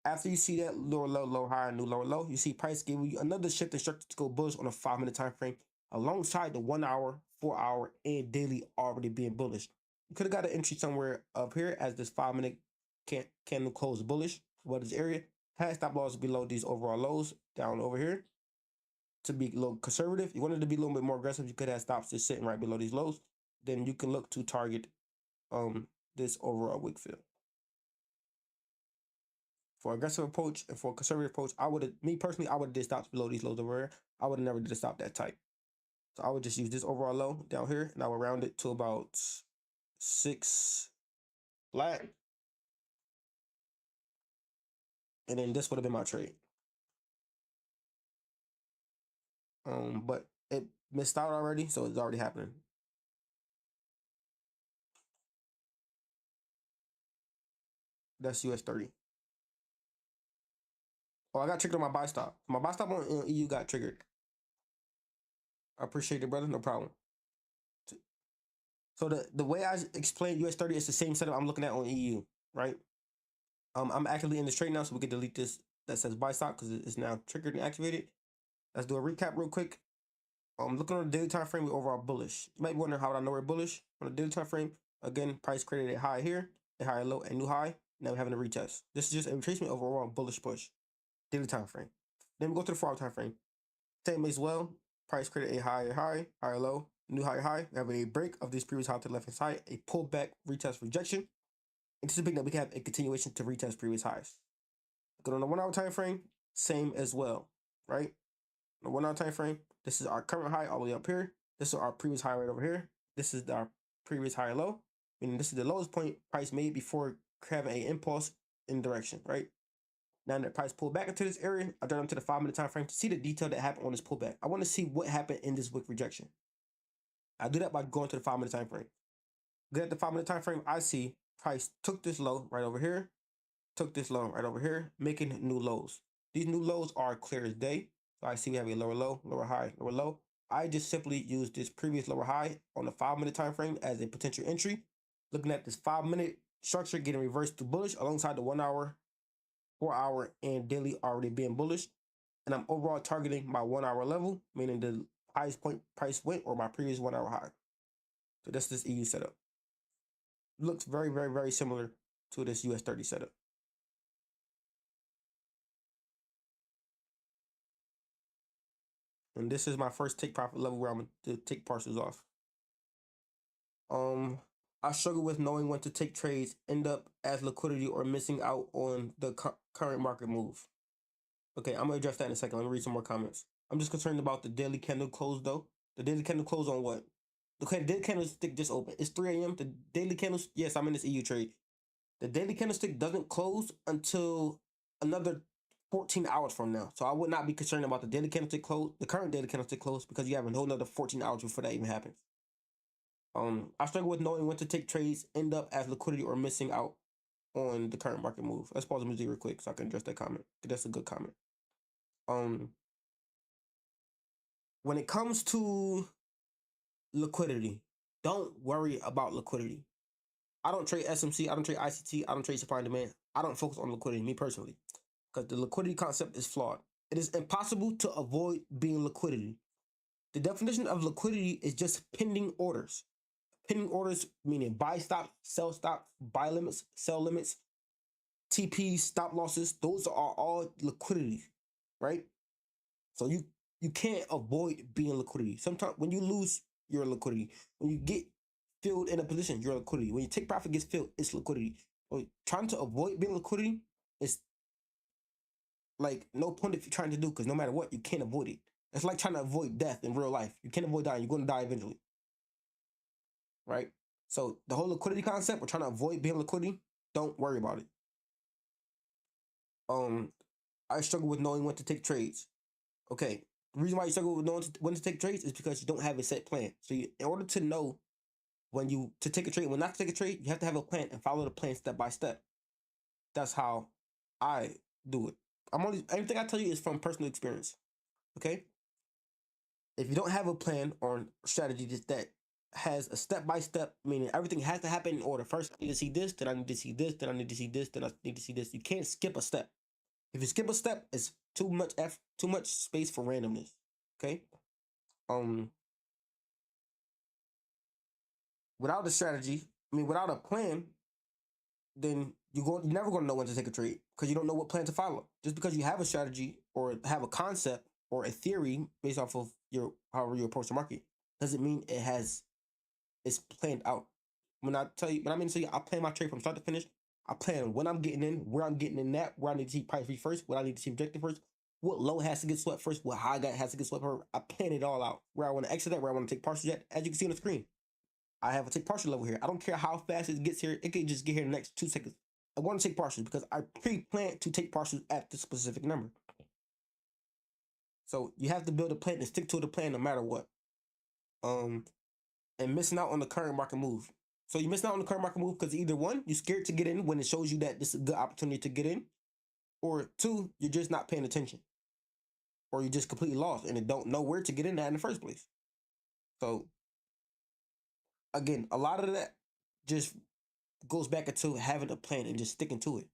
After you see that lower low, lower high, new lower low, you see price giving you another shift in structure to go bullish on a 5-minute time frame, alongside the 1 hour, 4 hour, and daily already being bullish. You could have got an entry somewhere up here as this 5-minute candle closed bullish. What is area? Had stop loss below these overall lows down over here. To be a little conservative, you wanted to be a little bit more aggressive, you could have stops just sitting right below these lows. Then you can look to target this overall wick fill. For aggressive approach and for a conservative approach, I would have, me personally, I would have did stops below these lows over here. I would have never did a stop that tight. So I would just use this overall low down here, and I would round it to about 6 flat. And then this would have been my trade. But it missed out already, so it's already happening. That's US 30. Oh, I got triggered on my buy stop. My buy stop on EU got triggered. I appreciate it, brother. No problem. So the way I explained US 30 is the same setup I'm looking at on EU, right? I'm actively in this trade now, so we can delete this that says buy stop because it's now triggered and activated. Let's do a recap real quick. Looking on the daily time frame, we're overall bullish. You might be wondering how would I know we're bullish on the daily time frame. Again, price created a high here, a higher low, a new high. Now we're having a retest. This is just a retracement of overall bullish push. Daily time frame. Then we go to the 4-hour time frame. Same as well. Price created a higher high, higher low, new higher high. We have a break of this previous high to the left hand side, a pullback, retest, rejection. Anticipating that we can have a continuation to retest previous highs. Go on the 1-hour time frame, same as well, right? On the 1-hour time frame, this is our current high all the way up here. This is our previous high right over here. This is our previous high low, meaning this is the lowest point price made before having an impulse in direction, right? Now that price pulled back into this area, I drop into the 5-minute time frame to see the detail that happened on this pullback. I want to see what happened in this wick rejection. I do that by going to the 5-minute time frame. Get at the 5-minute time frame, I see price took this low right over here, took this low right over here, making new lows. These new lows are clear as day. So I see we have a lower low, lower high, lower low. I just simply use this previous lower high on the 5-minute time frame as a potential entry. Looking at this 5-minute structure getting reversed to bullish alongside the 1 hour, 4 hour, and daily already being bullish. And I'm overall targeting my 1 hour level, meaning the highest point price went or my previous 1 hour high. So that's this EU setup. Looks very, very, very similar to this US 30 setup. And this is my first take profit level where I'm going to take parcels off. I struggle with knowing when to take trades, end up as liquidity or missing out on the current market move. Okay, I'm going to address that in a second. Let me read some more comments. I'm just concerned about the daily candle close though. The daily candle close on what? Okay, the daily candlestick just opened. It's 3 a.m. The daily candles, yes, I'm in this EU trade. The daily candlestick doesn't close until another 14 hours from now. So I would not be concerned about the daily candlestick close, the current daily candlestick close, because you have a whole another 14 hours before that even happens. I struggle with knowing when to take trades, end up as liquidity or missing out on the current market move. Let's pause the music real quick so I can address that comment. That's a good comment. When it comes to liquidity, don't worry about liquidity. I don't trade SMC, I don't trade ICT, I don't trade supply and demand. I don't focus on liquidity, me personally, because the liquidity concept is flawed. It is impossible to avoid being liquidity. The definition of liquidity is just pending orders. Pending orders meaning buy stop, sell stop, buy limits, sell limits, TPs, stop losses. Those are all liquidity, right? So you can't avoid being liquidity. Sometimes when you lose, you're liquidity. When you get filled in a position, you're liquidity. When you take profit gets filled, it's liquidity. But trying to avoid being liquidity is like no point if you're trying to do, because no matter what, you can't avoid it. It's like trying to avoid death in real life. You can't avoid dying. You're going to die eventually. Right? So the whole liquidity concept, we're trying to avoid being liquidity. Don't worry about it. I struggle with knowing when to take trades. Okay. The reason why you struggle with knowing when to take trades is because you don't have a set plan. So in order to know when to take a trade, when not to take a trade, you have to have a plan and follow the plan step by step. That's how I do it. everything I tell you is from personal experience. Okay. If you don't have a plan or strategy that has a step by step, meaning everything has to happen in order. First, I need to see this, then I need to see this, then I need to see this, then I need to see this. You can't skip a step. If you skip a step, it's too much space for randomness. Okay. Um, without a strategy, without a plan, then you're never gonna know when to take a trade because you don't know what plan to follow. Just because you have a strategy or have a concept or a theory based off of however you approach the market doesn't mean it's planned out. When I tell you, I plan my trade from start to finish. I plan when I'm getting in, where I'm getting in at, where I need to see price reach first, what I need to see objective first, what low has to get swept first, what high has to get swept first. I plan it all out. Where I want to exit at, where I want to take partials at. As you can see on the screen, I have a take partial level here. I don't care how fast it gets here. It could just get here in the next 2 seconds. I want to take partials because I pre-planned to take partials at this specific number. So you have to build a plan and stick to the plan no matter what. And missing out on the current market move. So you're missing out on the current market move because either one, you're scared to get in when it shows you that this is a good opportunity to get in, or two, you're just not paying attention, or you're just completely lost and don't know where to get in at in the first place. So again, a lot of that just goes back into having a plan and just sticking to it.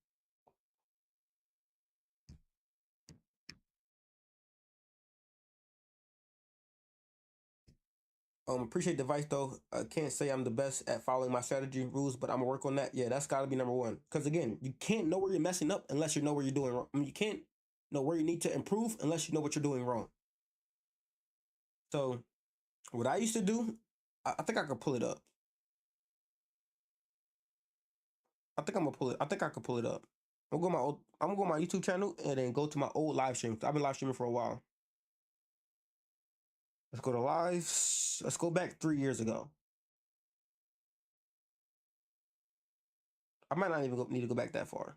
Appreciate the advice though. I can't say I'm the best at following my strategy rules, but I'm gonna work on that. Yeah, that's gotta be number one. Because again, you can't know where you're messing up unless you know where you're doing wrong. You can't know where you need to improve unless you know what you're doing wrong. So what I used to do, I think I could pull it up. I think I'm gonna pull it. I think I could pull it up. I'm gonna go to my YouTube channel and then go to my old live streams. I've been live streaming for a while. Let's go to lives. Let's go back 3 years ago. I might not even need to go back that far.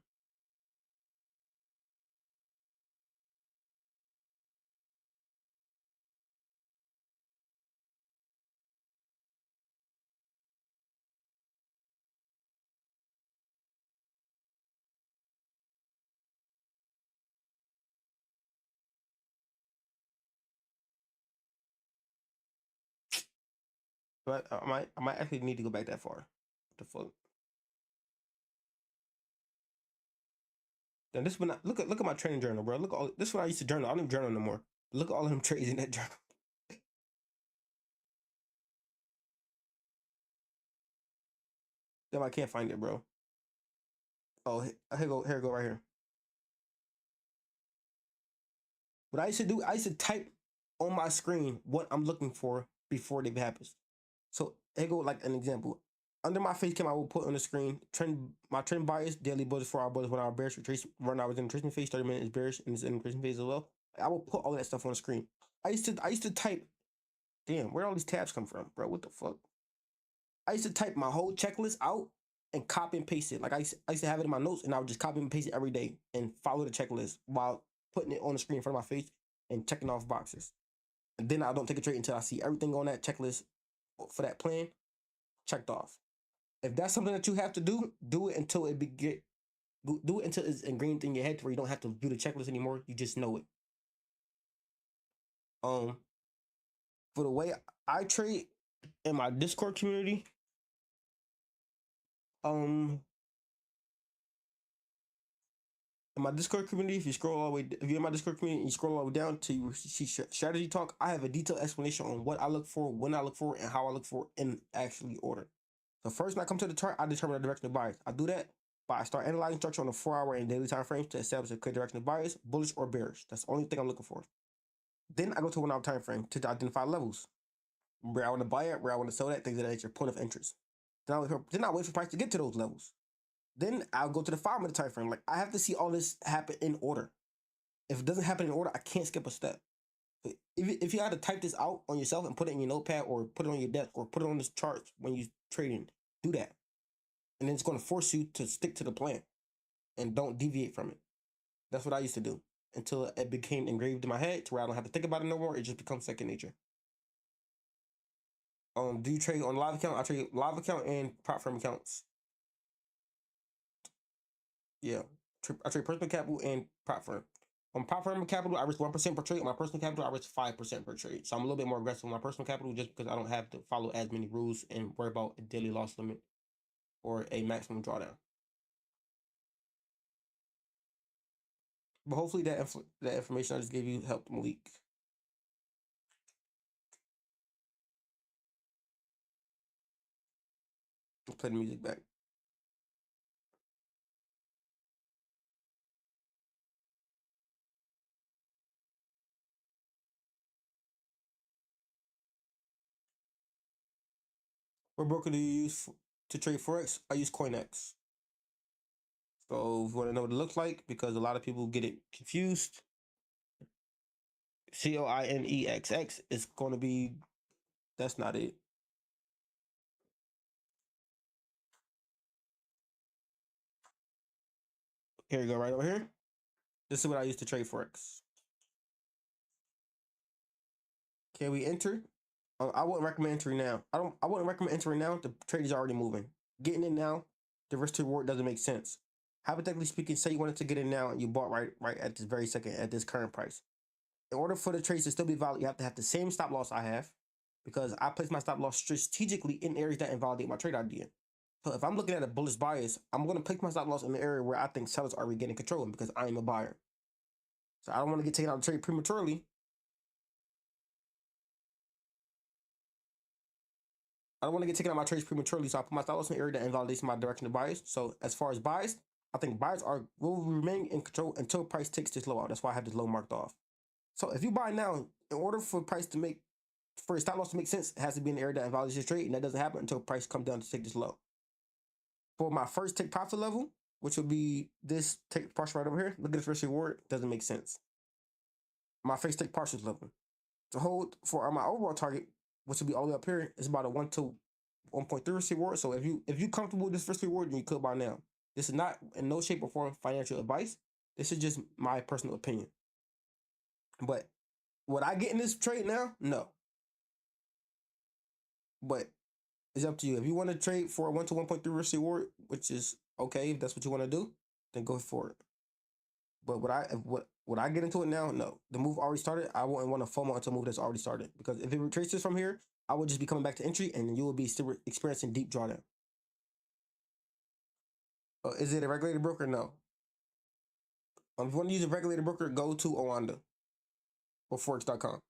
But I might actually need to go back that far. What the fuck? Then this one, look at my trading journal, bro. Look at all this is what I used to journal. I don't journal no more. Look at all of them trades in that journal. Damn, I can't find it, bro. Oh, here go right here. What I used to do, I used to type on my screen what I'm looking for before it happens. So here go like an example. Under my face cam, I will put on the screen my trend bias, daily bullish, 4 hour bullish, 1 hour bearish, run hours in the retracement phase, 30 minutes bearish, and it's in the retracement phase as well. I will put all that stuff on the screen. I used to type. Damn, where all these tabs come from, bro? What the fuck? I used to type my whole checklist out and copy and paste it. Like I used to have it in my notes, and I would just copy and paste it every day and follow the checklist while putting it on the screen in front of my face and checking off boxes. And then I don't take a trade until I see everything on that checklist for that plan checked off. If that's something that you have to do it until do it until it's ingrained in your head where you don't have to do the checklist anymore. You just know it. For the way I trade in my Discord community, in my Discord community, if you're in my Discord community and you scroll all the way down to you see strategy talk, I have a detailed explanation on what I look for, when I look for, and how I look for in actually order. So first, when I come to the chart, I determine the direction of bias. I do that by I start analyzing structure on the 4 hour and daily time frames to establish a clear direction of bias, bullish or bearish. That's the only thing I'm looking for. Then I go to 1 hour time frame to identify levels, where I want to buy it, where I want to sell that, things of that nature, point of interest. Then I wait for price to get to those levels. Then I'll go to the 5 minute time frame. Like I have to see all this happen in order. If it doesn't happen in order, I can't skip a step. If you had to type this out on yourself and put it in your notepad or put it on your desk or put it on this chart when you trading, do that. And then it's going to force you to stick to the plan and don't deviate from it. That's what I used to do until it became engraved in my head to where I don't have to think about it no more. It just becomes second nature. Do you trade on live account? I trade live account and prop firm accounts. Yeah, I trade personal capital and prop firm. On prop firm capital, I risk 1% per trade. On my personal capital, I risk 5% per trade. So I'm a little bit more aggressive on my personal capital just because I don't have to follow as many rules and worry about a daily loss limit or a maximum drawdown. But hopefully that information I just gave you helped Malik. Let's play the music back. What broker do you use to trade Forex? I use CoinX. So if you want to know what it looks like, because a lot of people get it confused, COINEXX is going to be, that's not it. Here you go, right over here. This is what I use to trade Forex. Can we enter? I wouldn't recommend entering now. I wouldn't recommend entering now. The trade is already moving. Getting in now, the risk to reward doesn't make sense. Hypothetically speaking, say you wanted to get in now and you bought right at this very second at this current price. In order for the trades to still be valid, you have to have the same stop loss I have, because I place my stop loss strategically in areas that invalidate my trade idea. So if I'm looking at a bullish bias, I'm going to place my stop loss in the area where I think sellers are regaining control because I am a buyer. So I don't want to get taken out of the trade prematurely. I don't want to get taken out of my trades prematurely, so I put my stop loss in the area that invalidates my direction of bias. So as far as buys, I think buyers will remain in control until price takes this low out. That's why I have this low marked off. So if you buy now, in order for price to make, for stop loss to make sense, it has to be in the area that invalidates this trade, and that doesn't happen until price comes down to take this low. For my first take profit level, which will be this take partial right over here, look at this risk reward, doesn't make sense. My first take partial level to hold for my overall target, which will be all the way up here, is about a 1 to 1.3 risk reward. So if you comfortable with this risk reward, then you could buy now. This is not in no shape or form financial advice. This is just my personal opinion. But would I get in this trade now? No. But it's up to you. If you want to trade for a 1 to 1.3 risk reward, which is okay, if that's what you want to do, then go for it. But would I get into it now? No. The move already started. I wouldn't want to FOMO into a move that's already started, because if it retraces from here, I would just be coming back to entry, and you will be still experiencing deep drawdown. Is it a regulated broker? No. If you want to use a regulated broker, go to Oanda or Forex.com.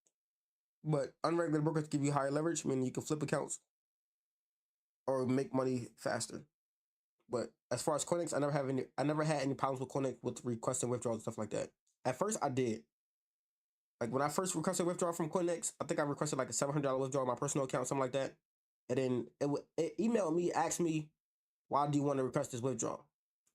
But unregulated brokers give you higher leverage, meaning you can flip accounts or make money faster. But as far as CoinX, I never had any problems with CoinX with requesting withdrawals and stuff like that. At first, I did. Like when I first requested withdrawal from CoinX, I think I requested like a $700 withdrawal on my personal account, something like that. And then it emailed me, asked me, why do you want to request this withdrawal?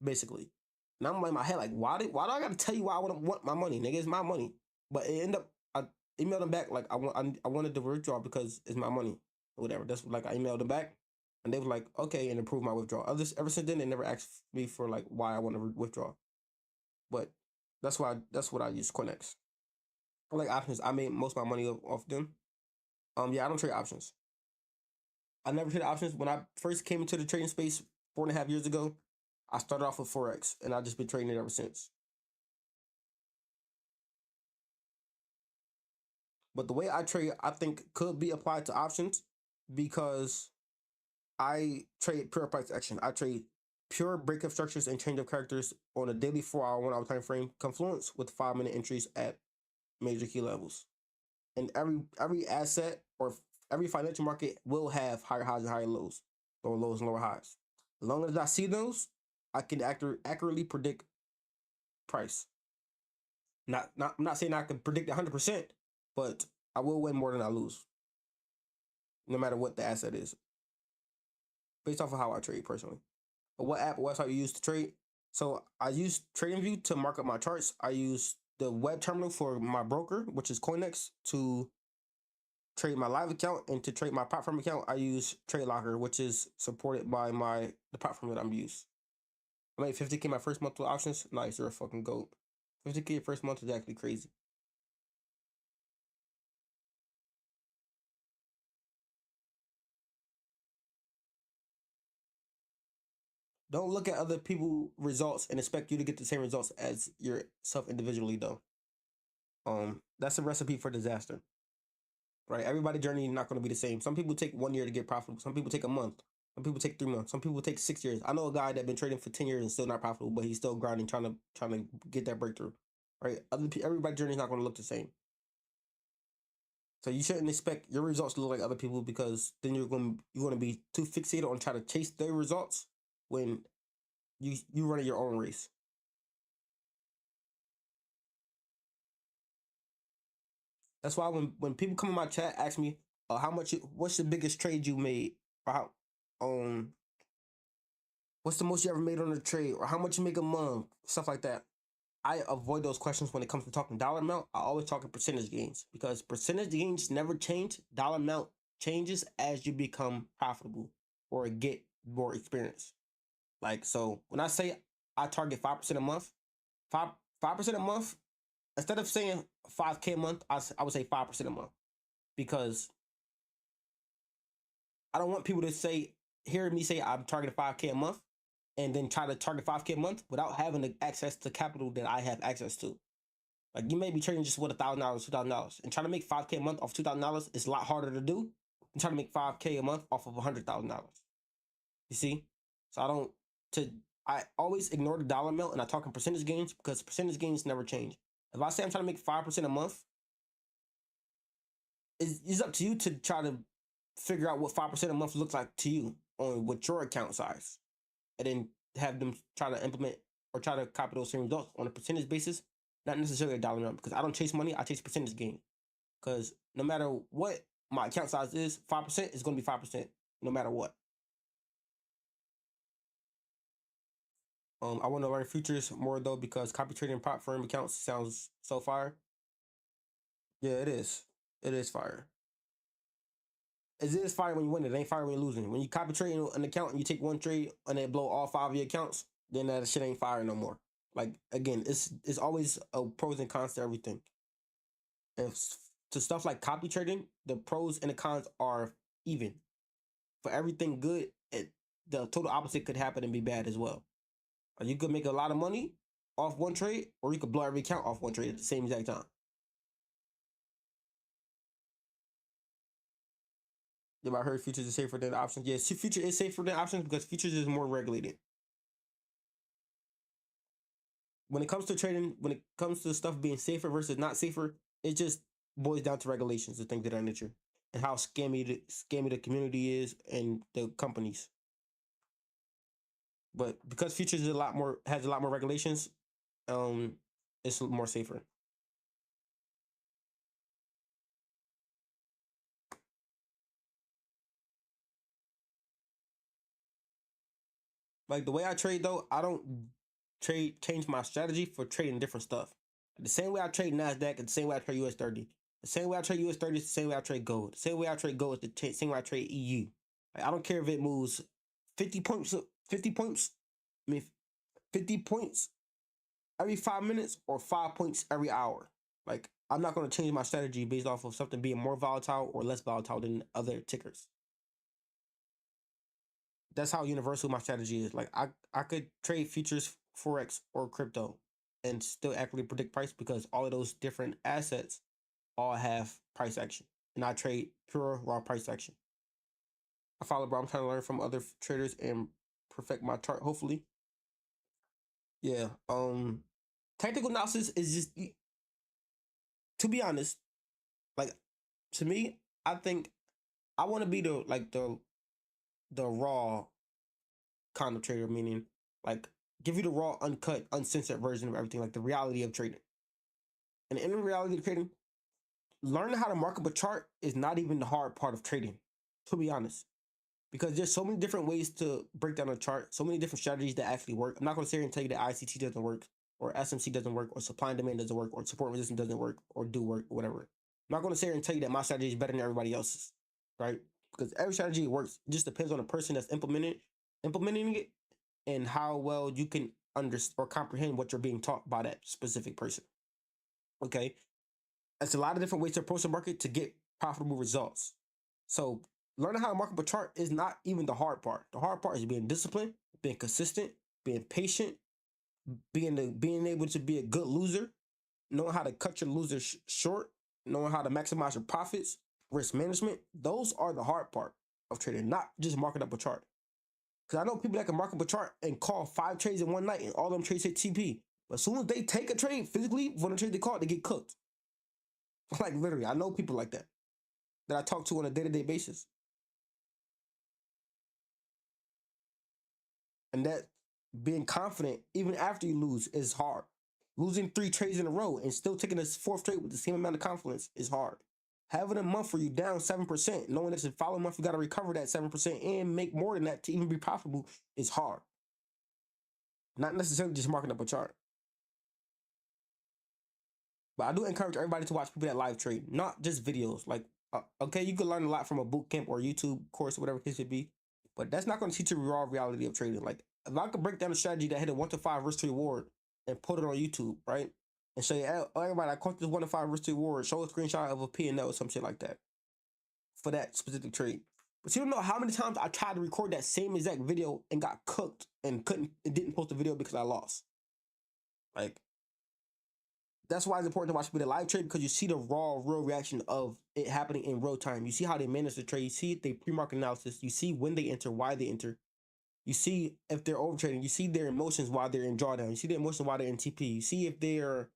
Basically. And I'm in my head like, why do I got to tell you why I want my money? Nigga, it's my money. But it ended up, I emailed them back like I wanted the withdrawal because it's my money or whatever. That's like I emailed them back, and they were like, okay, and approved my withdrawal. Ever since then, they never asked me for like why I want to withdraw. But that's what I use CoinX. I like options. I made most of my money off them. Yeah, I don't trade options. I never traded options. When I first came into the trading space 4.5 years ago, I started off with Forex, and I've just been trading it ever since. But the way I trade, I think, could be applied to options, because I trade pure price action. I trade pure breakup structures and change of characters on a daily 4-hour, 1-hour time frame confluence with 5-minute entries at major key levels. And every asset or every financial market will have higher highs and higher lows, lower lows and lower highs. As long as I see those, I can accurately predict price. I'm not saying I can predict 100%, but I will win more than I lose, no matter what the asset is, based off of how I trade personally. But what app or website you use to trade? So I use TradingView to mark up my charts. I use the web terminal for my broker, which is CoinX, to trade my live account, and to trade my platform account, I use TradeLocker, which is supported by the platform that I'm using. I made 50K my first month with options. Nice, you're a fucking goat. 50K your first month is actually crazy. Don't look at other people's results and expect you to get the same results as yourself individually, though. That's a recipe for disaster, right? Everybody's journey is not going to be the same. Some people take 1 year to get profitable. Some people take a month. Some people take 3 months. Some people take 6 years. I know a guy that been trading for 10 years and still not profitable, but he's still grinding, trying to get that breakthrough, right? Everybody's journey is not going to look the same. So you shouldn't expect your results to look like other people, because then you're going to be too fixated on trying to chase their results when you run your own race. That's why when people come in my chat, ask me what's the biggest trade you made, or how what's the most you ever made on a trade, or how much you make a month, stuff like that. I avoid those questions when it comes to talking dollar amount. I always talk in percentage gains, because percentage gains never change. Dollar amount changes as you become profitable or get more experience. Like, so when I say I target 5% a month, 5% a month, instead of saying 5K a month, I would say 5% a month, because I don't want people to hear me say I'm targeting 5K a month and then try to target 5K a month without having the access to capital that I have access to. Like, you may be trading just with $1,000, $2,000, and trying to make 5K a month off $2,000 is a lot harder to do than trying to make 5K a month off of $100,000. You see? So I always ignore the dollar amount and I talk in percentage gains, because percentage gains never change. If I say I'm trying to make 5% a month, it's up to you to try to figure out what 5% a month looks like to you with your account size, and then have them try to implement or try to copy those same results on a percentage basis, not necessarily a dollar amount, because I don't chase money, I chase percentage gain. Because no matter what my account size is, 5% is going to be 5%, no matter what. I want to learn futures more though, because copy trading prop firm accounts sounds so fire. Yeah, it is. It is fire. It is fire when you win. It ain't fire when you're losing. When you copy trade an account and you take one trade and they blow all 5 of your accounts, then that shit ain't fire no more. Like, again, it's always a pros and cons to everything. And to stuff like copy trading, the pros and the cons are even. For everything good, the total opposite could happen and be bad as well. You could make a lot of money off one trade, or you could blow every account off one trade at the same exact time. Yeah, I heard futures is safer than options. Yes, future is safer than options because futures is more regulated. When it comes to trading, when it comes to stuff being safer versus not safer, it just boils down to regulations and things of that nature, and how scammy the community is and the companies. But because futures is has a lot more regulations, it's more safer. Like, the way I trade though, I don't change my strategy for trading different stuff. The same way I trade NASDAQ, the same way I trade US30. The same way I trade US30 is the same way I trade gold. The same way I trade gold is the same way I trade EU. Like, I don't care if it moves 50 points, 50 points, I mean 50 points every 5 minutes or 5 points every hour. Like, I'm not going to change my strategy based off of something being more volatile or less volatile than other tickers. That's how universal my strategy is. Like, I could trade futures, Forex, or crypto and still accurately predict price, because all of those different assets all have price action. And I trade pure raw price action. I follow, bro. I'm trying to learn from other traders and perfect my chart, hopefully. Yeah. Technical analysis is just, to be honest, like, to me, I think I want to be the raw kind of trader, meaning, like, give you the raw, uncut, uncensored version of everything, like the reality of trading. And in the reality of trading, learning how to mark up a chart is not even the hard part of trading, to be honest. Because there's so many different ways to break down a chart, so many different strategies that actually work. I'm not going to sit here and tell you that ICT doesn't work, or SMC doesn't work, or supply and demand doesn't work, or support resistance doesn't work, or do work, or whatever. I'm not going to sit here and tell you that my strategy is better than everybody else's, right? Because every strategy works. It just depends on the person that's implementing it, and how well you can understand or comprehend what you're being taught by that specific person. Okay? That's a lot of different ways to approach the market to get profitable results. So learning how to mark up a chart is not even the hard part. The hard part is being disciplined, being consistent, being patient, being able to be a good loser, knowing how to cut your losers short, knowing how to maximize your profits, risk management, those are the hard part of trading, not just marking up a chart. Because I know people that can mark up a chart and call 5 trades in one night and all them trades hit TP. But as soon as they take a trade physically, when the trade they call, they get cooked. Like literally, I know people like that I talk to on a day-to-day basis. And that being confident, even after you lose, is hard. Losing 3 trades in a row and still taking a 4th trade with the same amount of confidence is hard. Having a month where you down 7%, knowing that the following month you got to recover that 7% and make more than that to even be profitable is hard. Not necessarily just marking up a chart. But I do encourage everybody to watch people that live trade, not just videos. Like, okay, you can learn a lot from a boot camp or YouTube course or whatever case it be, but that's not going to teach you the raw reality of trading. Like, if I could break down a strategy that had a 1 to 5 risk to reward and put it on YouTube, right? And show you, everybody, I caught this 1 to 5 risk to reward, show a screenshot of a P&L or some shit like that for that specific trade. But you don't know how many times I tried to record that same exact video and got cooked and didn't post the video because I lost. Like, that's why it's important to watch people that live trade, because you see the raw, real reaction of it happening in real time. You see how they manage the trade. You see they pre-market analysis. You see when they enter, why they enter. You see if they're overtrading. You see their emotions while they're in drawdown. You see their emotions while they're in TP. You see if they're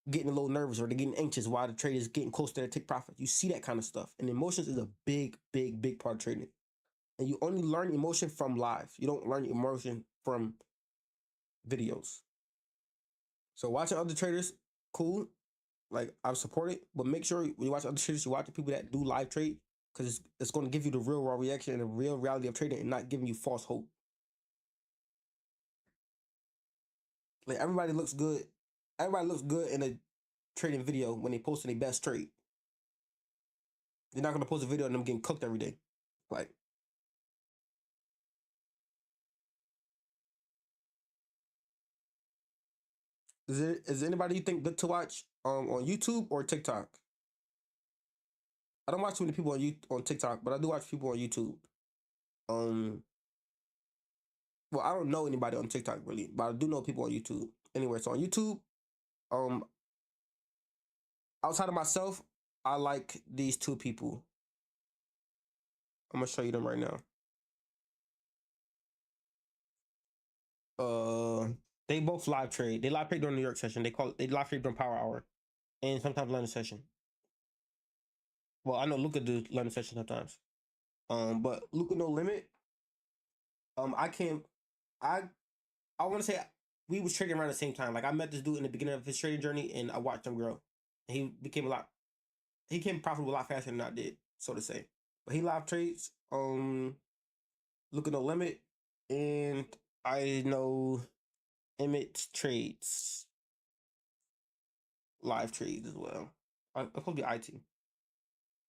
getting a little nervous or they're getting anxious while the trade is getting close to their take profit. You see that kind of stuff. And emotions is a big, big, big part of trading. And you only learn emotion from live. You don't learn emotion from videos. So watching other traders, cool. Like, I support it, but make sure when you watch other traders, you watch the people that do live trade, because it's going to give you the real raw reaction and the real reality of trading and not giving you false hope. Like, everybody looks good. Everybody looks good in a trading video when they post their best trade. They're not going to post a video of them getting cooked every day. Like, is anybody you think good to watch on YouTube or TikTok? I don't watch too many people on TikTok, but I do watch people on YouTube. Well, I don't know anybody on TikTok really, but I do know people on YouTube. Anyway, so on YouTube, outside of myself, I like these 2 people. I'm gonna show you them right now. They both live trade. They live trade during New York session. They live trade during Power Hour, and sometimes London session. Well, I know Luca do London session sometimes. But Luca No Limit. I want to say we was trading around the same time. Like, I met this dude in the beginning of his trading journey, and I watched him grow. He became profitable a lot faster than I did, so to say. But he live trades. Luca No Limit, and I know Emmett trades live trades as well. I'm supposed to be IT.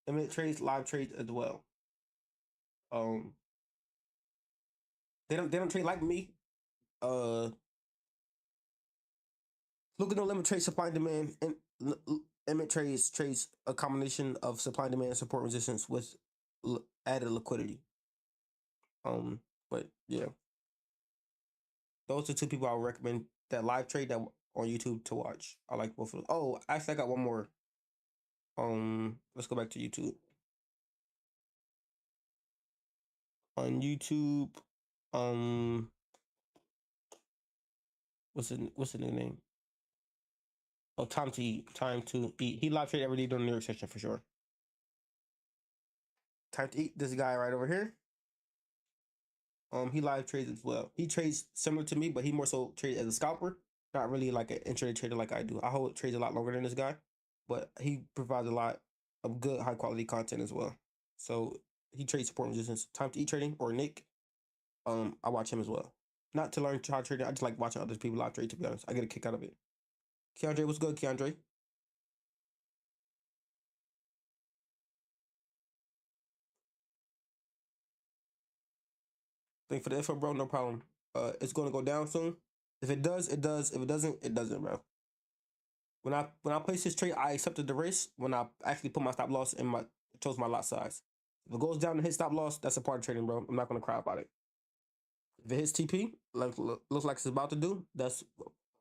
Emmett trades live trades as well. They don't trade like me. Luca No Limit trades supply and demand, and Emmett trades a combination of supply and demand and support resistance with added liquidity. But yeah, those are 2 people I would recommend that live trade that on YouTube to watch. I like both of them. Oh, actually, I got one more. Let's go back to YouTube. On YouTube, what's the new name? Oh, Time to Eat. He live trade every day during the New York session for sure. Time to Eat. This guy right over here. He live trades as well. He trades similar to me, but he more so trades as a scalper, not really like an intraday trader like I do. I hold trades a lot longer than this guy, but he provides a lot of good, high quality content as well. So he trades support resistance. Time to Eat trading or Nick. I watch him as well. Not to learn how to trade. I just like watching other people live trade. To be honest, I get a kick out of it. Keandre, what's good, Keandre? Thank for the info, bro. No problem. It's going to go down soon. If it does, it does. If it doesn't, it doesn't, bro. When I place this trade, I accepted the risk. When I actually put my stop loss and chose my lot size. If it goes down and hits stop loss, that's a part of trading, bro. I'm not gonna cry about it. If it hits TP, looks like it's about to do, that's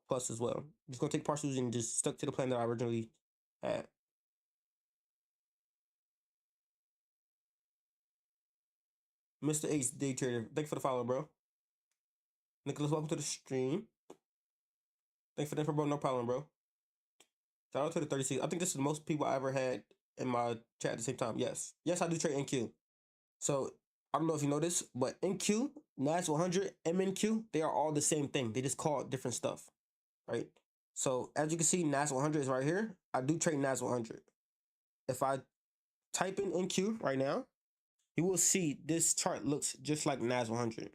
plus as well. Just gonna take partials and just stuck to the plan that I originally had. Mr. Ace Day Trader, thanks for the follow, bro. Nicholas, welcome to the stream. Thanks for the info, bro. No problem, bro. Shout out to the 36. I think this is the most people I ever had in my chat at the same time. Yes. Yes, I do trade NQ. So I don't know if you know this, but NQ, NAS 100, MNQ, they are all the same thing. They just call it different stuff, right? So as you can see, NAS 100 is right here. I do trade NAS 100. If I type in NQ right now, you will see this chart looks just like NAS 100.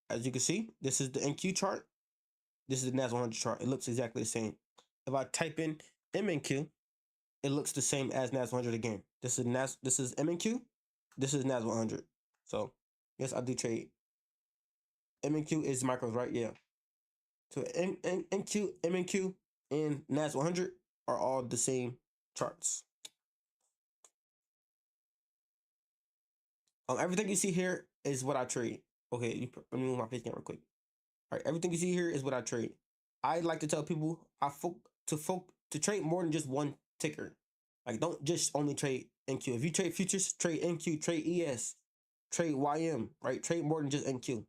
As you can see, this is the NQ chart. This is the NAS 100 chart. It looks exactly the same. If I type in MNQ, it looks the same as NAS 100 again. This is MNQ. This is NAS 100. So yes, I do trade. MNQ is micros, right? Yeah. So NQ, MNQ, and NAS 100 are all the same charts. Everything you see here is what I trade. Okay, let me move my face down real quick. All right, everything you see here is what I trade. I like to tell people to trade more than just one ticker. Like, don't just only trade NQ. If you trade futures, trade NQ, trade ES, trade YM, right? Trade more than just NQ.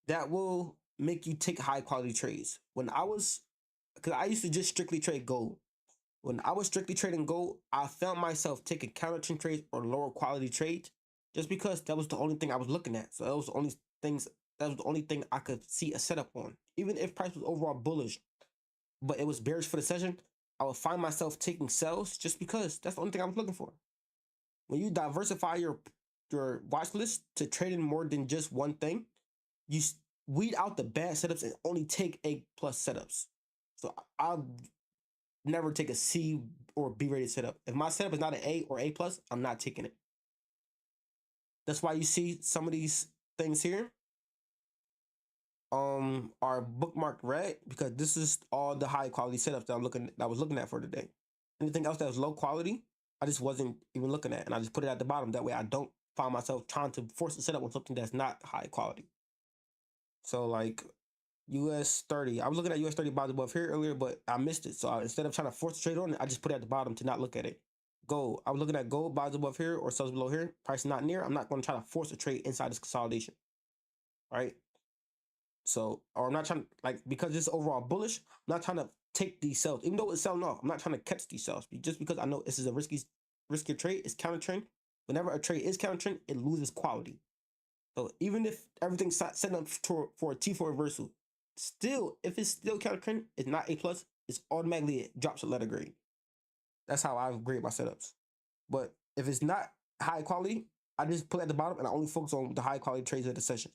That will make you take high quality trades. Because I used to just strictly trade gold. When I was strictly trading gold, I found myself taking counter trend trades or lower quality trades just because that was the only thing I was looking at. So that was the only thing I could see a setup on. Even if price was overall bullish, but it was bearish for the session, I would find myself taking sells just because that's the only thing I was looking for. When you diversify your watch list to trading more than just one thing, you weed out the bad setups and only take A+ setups. So I'll never take a C or B rated setup. If my setup is not an A or A+, I'm not taking it. That's why you see some of these things here are bookmarked red, because this is all the high quality setups that I was looking at for today. Anything else that was low quality, I just wasn't even looking at, and I just put it at the bottom. That way I don't find myself trying to force a setup on something that's not high quality. So like US 30, I was looking at US 30 buys above here earlier, but I missed it. So instead of trying to force a trade on it, I just put it at the bottom to not look at it. Gold, I was looking at gold buys above here or sells below here, price not near. I'm not going to try to force a trade inside this consolidation, right? So, or I'm not trying to, because it's overall bullish, I'm not trying to take these sells. Even though it's selling off, I'm not trying to catch these sells. Just because I know this is a riskier trade, it's counter trend. Whenever a trade is counter trend, it loses quality. So even if everything's setting up for a T4 reversal, still, if it's still counter trend, it's not A+, it's automatically it drops a letter grade. That's how I grade my setups. But if it's not high quality, I just put it at the bottom and I only focus on the high quality trades of the session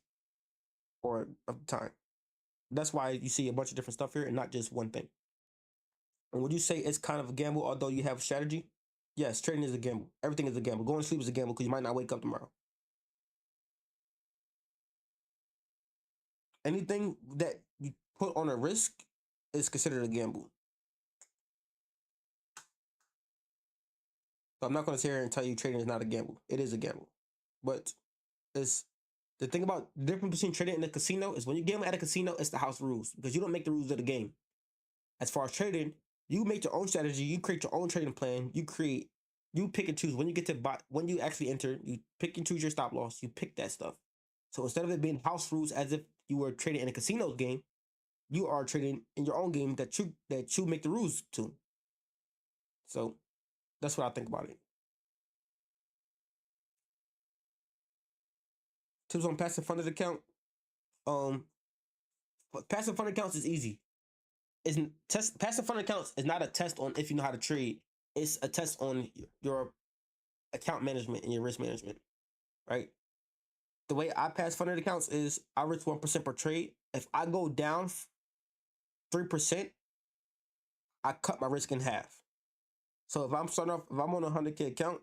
or of the time. That's why you see a bunch of different stuff here and not just one thing. And would you say it's kind of a gamble, although you have strategy? Yes, trading is a gamble. Everything is a gamble. Going to sleep is a gamble because you might not wake up tomorrow. Anything that you put on a risk is considered a gamble. So I'm not going to sit here and tell you trading is not a gamble. It is a gamble. But it's the thing about the difference between trading and the casino is when you gamble at a casino, it's the house rules because you don't make the rules of the game. As far as trading, you make your own strategy, you create your own trading plan, you pick and choose when you get to buy, when you actually enter, you pick and choose your stop loss, you pick that stuff. So instead of it being house rules as if you were trading in a casino game, you are trading in your own game that you make the rules to. So that's what I think about it. Tips on passive funded account. Passive funded accounts is easy. Passive funded accounts is not a test on if you know how to trade. It's a test on your account management and your risk management, right? The way I pass funded accounts is I risk 1% per trade. If I go down 3%, I cut my risk in half. So if I'm on a 100K account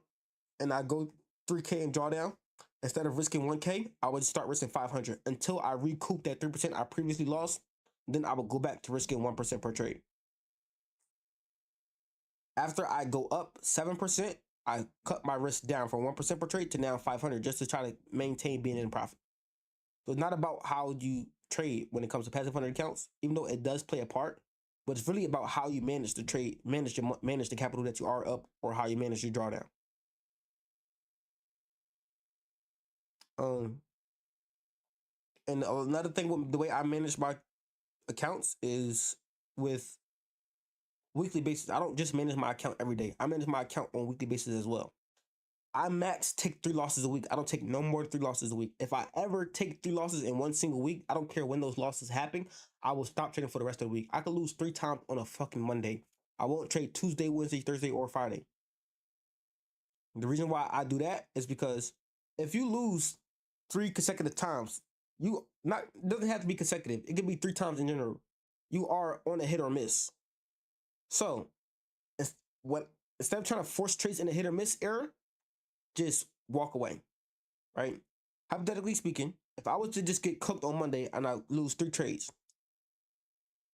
and I go 3K in drawdown, instead of risking 1K, I would start risking 500 until I recoup that 3% I previously lost. Then I would go back to risking 1% per trade. After I go up 7%, I cut my risk down from 1% per trade to now 500 just to try to maintain being in profit. So it's not about how you trade when it comes to passive funded accounts, even though it does play a part. But it's really about how you manage the trade, manage the capital that you are up, or how you manage your drawdown. And another thing with the way I manage my accounts is with weekly basis. I don't just manage my account every day. I manage my account on weekly basis as well. I max take 3 losses a week. I don't take no more than 3 losses a week. If I ever take 3 losses in one single week, I don't care when those losses happen, I will stop trading for the rest of the week. I could lose 3 times on a fucking Monday. I won't trade Tuesday, Wednesday, Thursday, or Friday. The reason why I do that is because if you lose 3 consecutive times, it doesn't have to be consecutive. It could be 3 times in general. You are on a hit or miss. So instead of trying to force trades in a hit or miss era, just walk away, right? Hypothetically speaking, if I was to just get cooked on Monday and I lose 3 trades,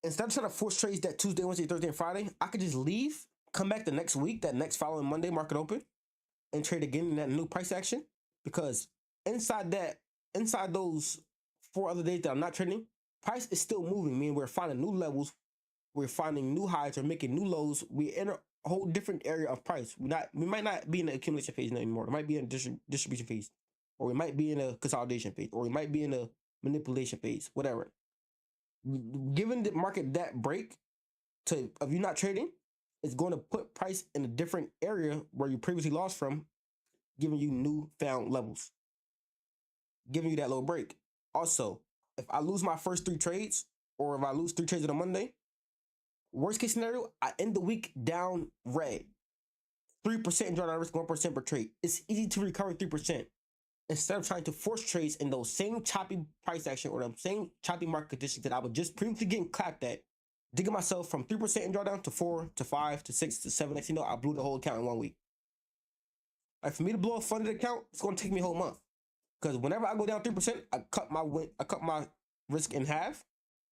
instead of trying to force trades that Tuesday, Wednesday, Thursday, and Friday, I could just leave, come back the next week, that next following Monday, market open, and trade again in that new price action. Because inside those 4 other days that I'm not trading, price is still moving, meaning we're finding new levels, we're finding new highs, we're making new lows, we're in a whole different area of price. We might not be in the accumulation phase anymore. It might be in a distribution phase, or we might be in a consolidation phase, or we might be in a manipulation phase, whatever. Giving the market that break of you not trading, it's going to put price in a different area where you previously lost from, giving you newfound levels, giving you that little break. Also, if I lose my first 3 trades, or if I lose 3 trades on a Monday, worst case scenario, I end the week down red. 3% drawdown risk, 1% per trade. It's easy to recover 3%. Instead of trying to force trades in those same choppy price action or the same choppy market conditions that I was just previously getting clapped at, digging myself from 3% in drawdown to 4 to 5 to 6 to 7. Next, I blew the whole account in 1 week. Like, for me to blow a funded account, it's going to take me a whole month. Because whenever I go down 3%, I cut my risk in half.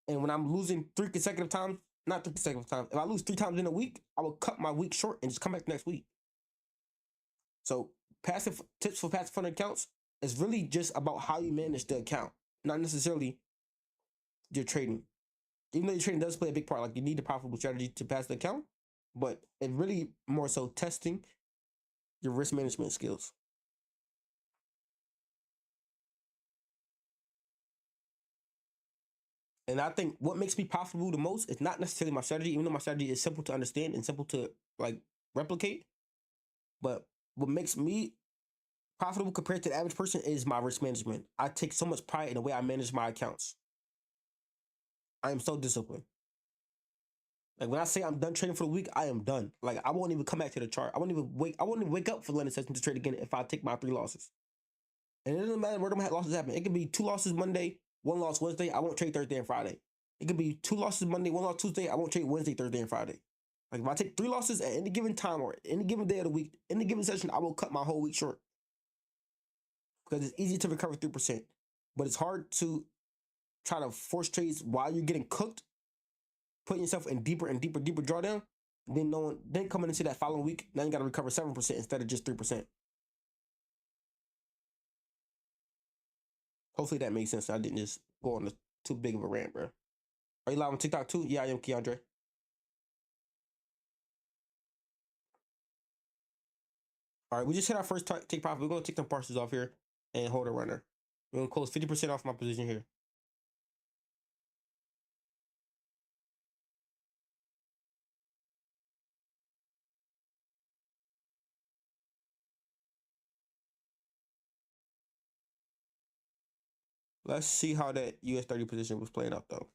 And when I'm losing 3 consecutive times, not 3 consecutive times, if I lose 3 times in a week, I will cut my week short and just come back next week. So passive tips for passive funded accounts is really just about how you manage the account, not necessarily your trading. Even though your trading does play a big part, like you need a profitable strategy to pass the account, but it really more so testing your risk management skills. And I think what makes me profitable the most is not necessarily my strategy, even though my strategy is simple to understand and simple to like replicate. But what makes me profitable compared to the average person is my risk management. I take so much pride in the way I manage my accounts. I am so disciplined. Like, when I say I'm done trading for the week, I am done. Like, I won't even come back to the chart. I won't even wake up for the London session to trade again if I take my 3 losses. And it doesn't matter where them losses happen. It could be 2 losses Monday, 1 loss Wednesday. I won't trade Thursday and Friday. It could be 2 losses Monday, 1 loss Tuesday. I won't trade Wednesday, Thursday, and Friday. Like, if I take 3 losses at any given time or any given day of the week, any given session, I will cut my whole week short. Because it's easy to recover 3%. But it's hard to try to force trades while you're getting cooked, putting yourself in deeper and deeper drawdown. Then coming into that following week, now you got to recover 7% instead of just 3%. Hopefully that makes sense. I didn't just go on too big of a rant, bro. Are you live on TikTok too? Yeah, I am, Keandre. All right, we just hit our first take profit. We're going to take some parcels off here and hold a runner. We're going to close 50% off my position here. Let's see how that US 30 position was playing out, though.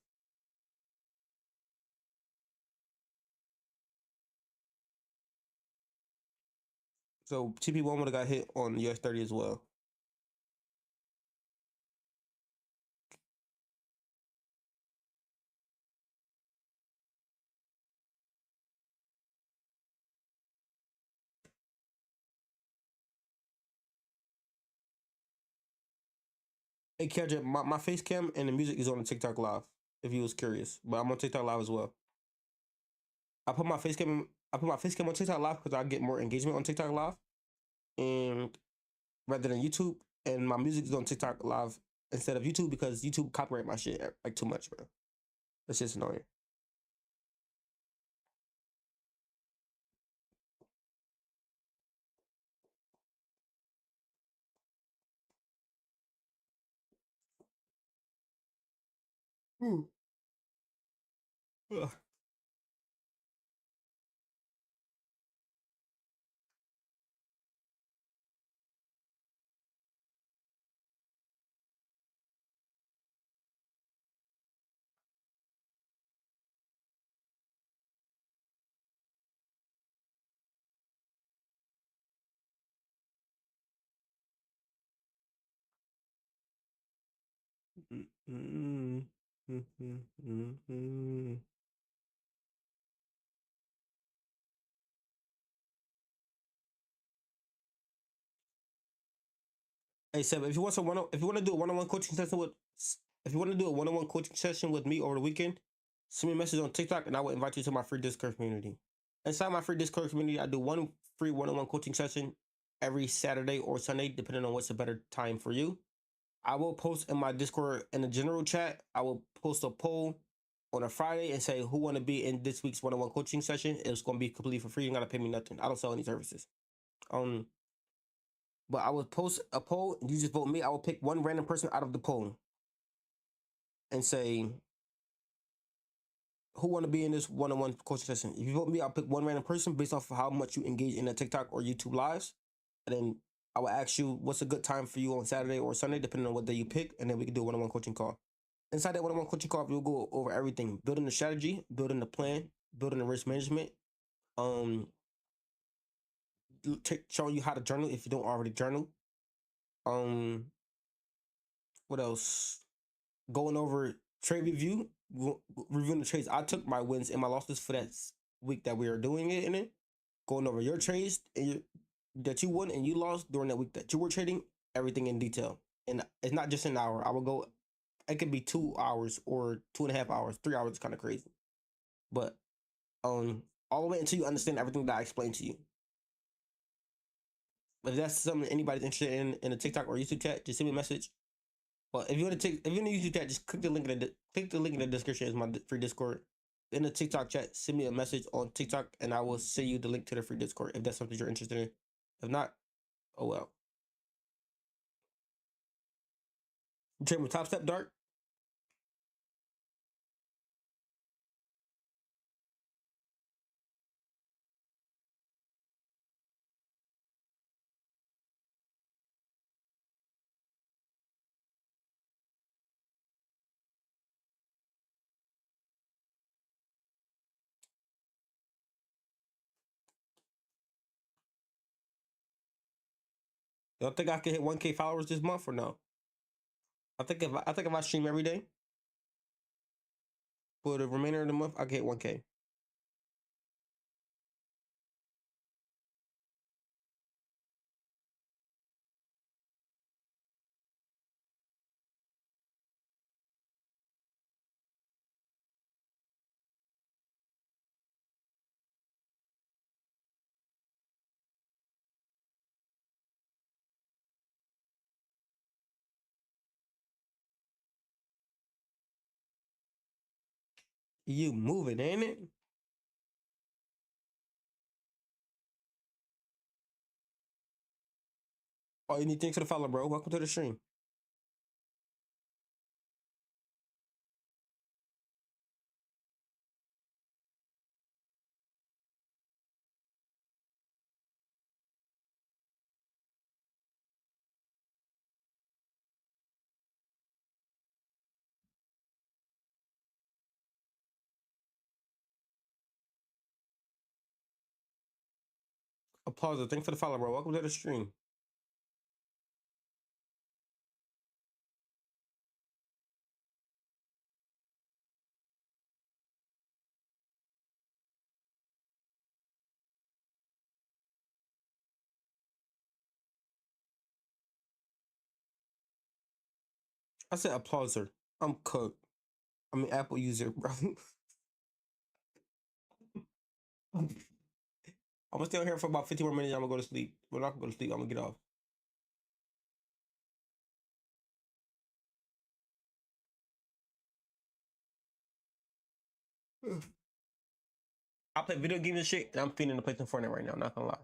So TP1 would have got hit on US 30 as well. Hey, Kendra, my face cam and the music is on the TikTok live, if you was curious. But I'm on TikTok live as well. I put my face cam on TikTok live because I get more engagement on TikTok live, and rather than YouTube. And my music is on TikTok live instead of YouTube because YouTube copyright my shit like too much, bro. That's just annoying. Hmm. Ugh. Mm, mm, mm, mm, mm. Hey Seb, if you want if you want to do a one-on-one coaching session with, if you want to do a one-on-one coaching session with me over the weekend, send me a message on TikTok and I will invite you to my free Discord community. Inside my free Discord community, I do one free one-on-one coaching session every Saturday or Sunday, depending on what's a better time for you. I will post in my Discord in the general chat. I will post a poll on a Friday and say who want to be in this week's one-on-one coaching session. It's going to be completely for free. You gotta pay me nothing. I don't sell any services. Um, but I will post a poll. You just vote me. I will pick one random person out of the poll and say who want to be in this one-on-one coaching session. If you vote me, I'll pick one random person based off of how much you engage in the TikTok or YouTube lives, and then I will ask you what's a good time for you on Saturday or Sunday, depending on what day you pick, and then we can do a one-on-one coaching call. Inside that one-on-one coaching call, we'll go over everything: building the strategy, building the plan, building the risk management, um, showing you how to journal if you don't already journal. Um, what else? Going over trade review, reviewing the trades I took, my wins and my losses for that week that we are doing it in it. Going over your trades and that you won and you lost during that week that you were trading, everything in detail. And it's not just an hour. I will go. It could be 2 hours or 2.5 hours. 3 hours is kind of crazy, but all the way until you understand everything that I explained to you. If that's something anybody's interested in the TikTok or YouTube chat, just send me a message. Well, if you want to take, if you want to YouTube chat, just click the link in the description. Is my free Discord. In the TikTok chat, send me a message on TikTok, and I will send you the link to the free Discord if that's something you're interested in. If not, oh well. You trade with Top Step Dark. Y'all think I can hit 1K followers this month or no? I think if I stream every day for the remainder of the month, I can hit 1K. You moving, ain't it? Oh, you need things for the follow, bro. Welcome to the stream. Applause. Thanks for the follow, bro. Welcome to the stream. I said applauser. I'm cooked. I'm an Apple user, bro. I'm gonna stay on here for about 50 more minutes. I'm gonna go to sleep. When I can go to sleep, I'm gonna get off. I play video games and shit, and I'm feeling the place in Fortnite right now. Not gonna lie.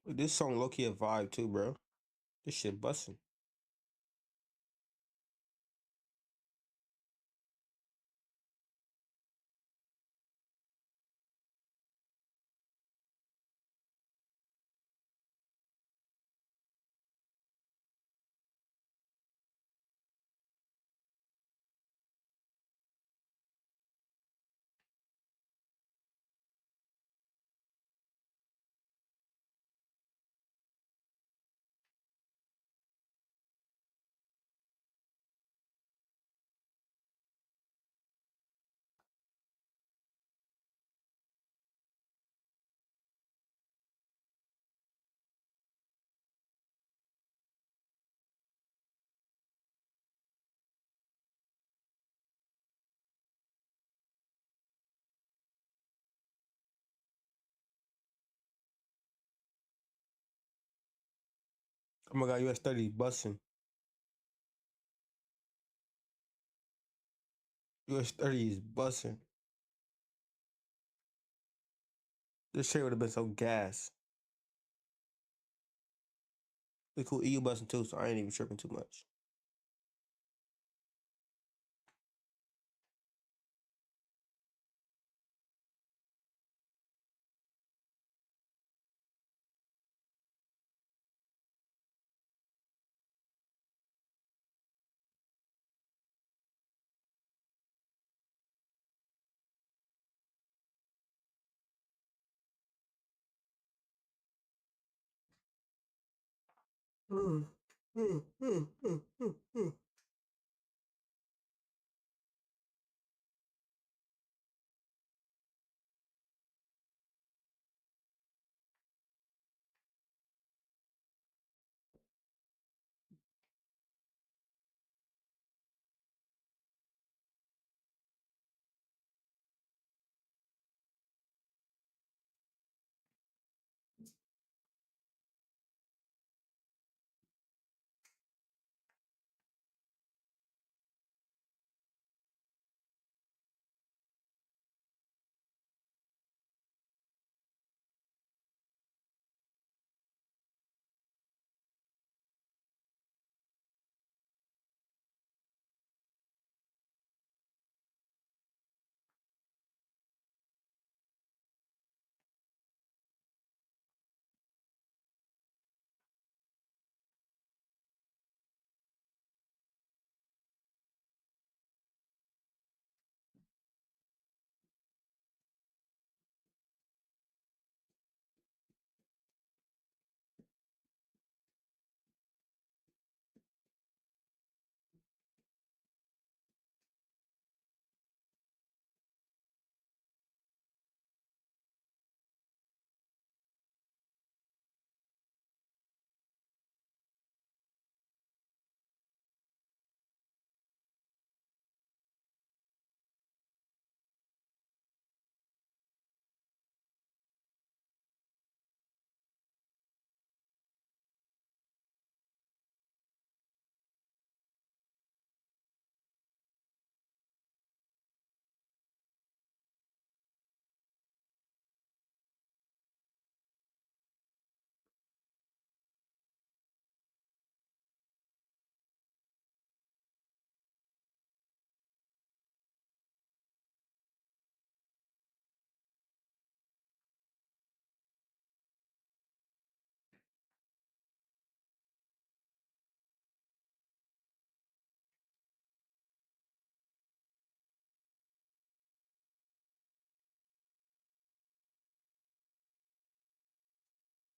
This song low key a vibe too, bro. This shit busting. Oh my god, US 30 busting. US 30 is busting. This shit would have been so gas. We cool EU busting too, so I ain't even tripping too much.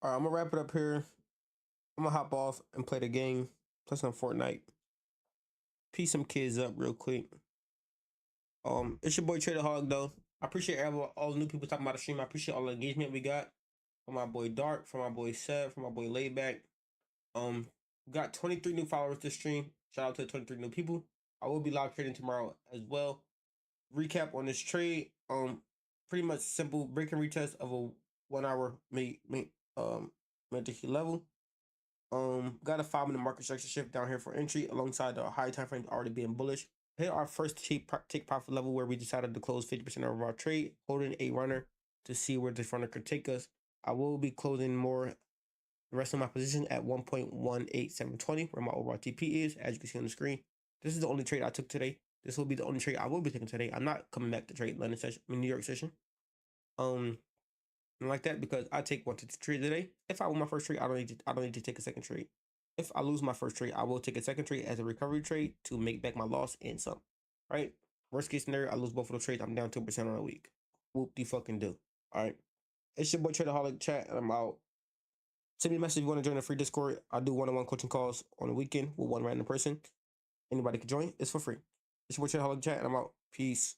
All right, I'm gonna wrap it up here. I'm gonna hop off and play the game, play some Fortnite. Piece some kids up real quick. It's your boy Trader Hog though. I appreciate all the new people talking about the stream. I appreciate all the engagement we got from my boy Dark, from my boy Seth, from my boy Layback. Got 23 new followers this stream. Shout out to the 23 new people. I will be live trading tomorrow as well. Recap on this trade. Pretty much simple break and retest of a 1 hour key level. Got a 5-minute market structure shift down here for entry alongside the high time frame already being bullish. Hit our first take profit level where we decided to close 50% of our trade, holding a runner to see where this runner could take us. I will be closing more the rest of my position at 1.18720, where my overall TP is, as you can see on the screen. This is the only trade I took today. This will be the only trade I will be taking today. I'm not coming back to trade London session, New York session. Like that, because I take 1 to 2 trades today. If I win my first trade, I don't need to take a second trade. If I lose my first trade, I will take a second trade as a recovery trade to make back my loss and some. Right? Worst case scenario, I lose both of those trades. I'm down 2% on a week. Whoop de fucking do. All right. It's your boy Traderholic chat, and I'm out. Send me a message if you want to join the free Discord. I do one-on-one coaching calls on the weekend with one random person. Anybody can join. It's for free. It's your boy Traderholic chat, and I'm out. Peace.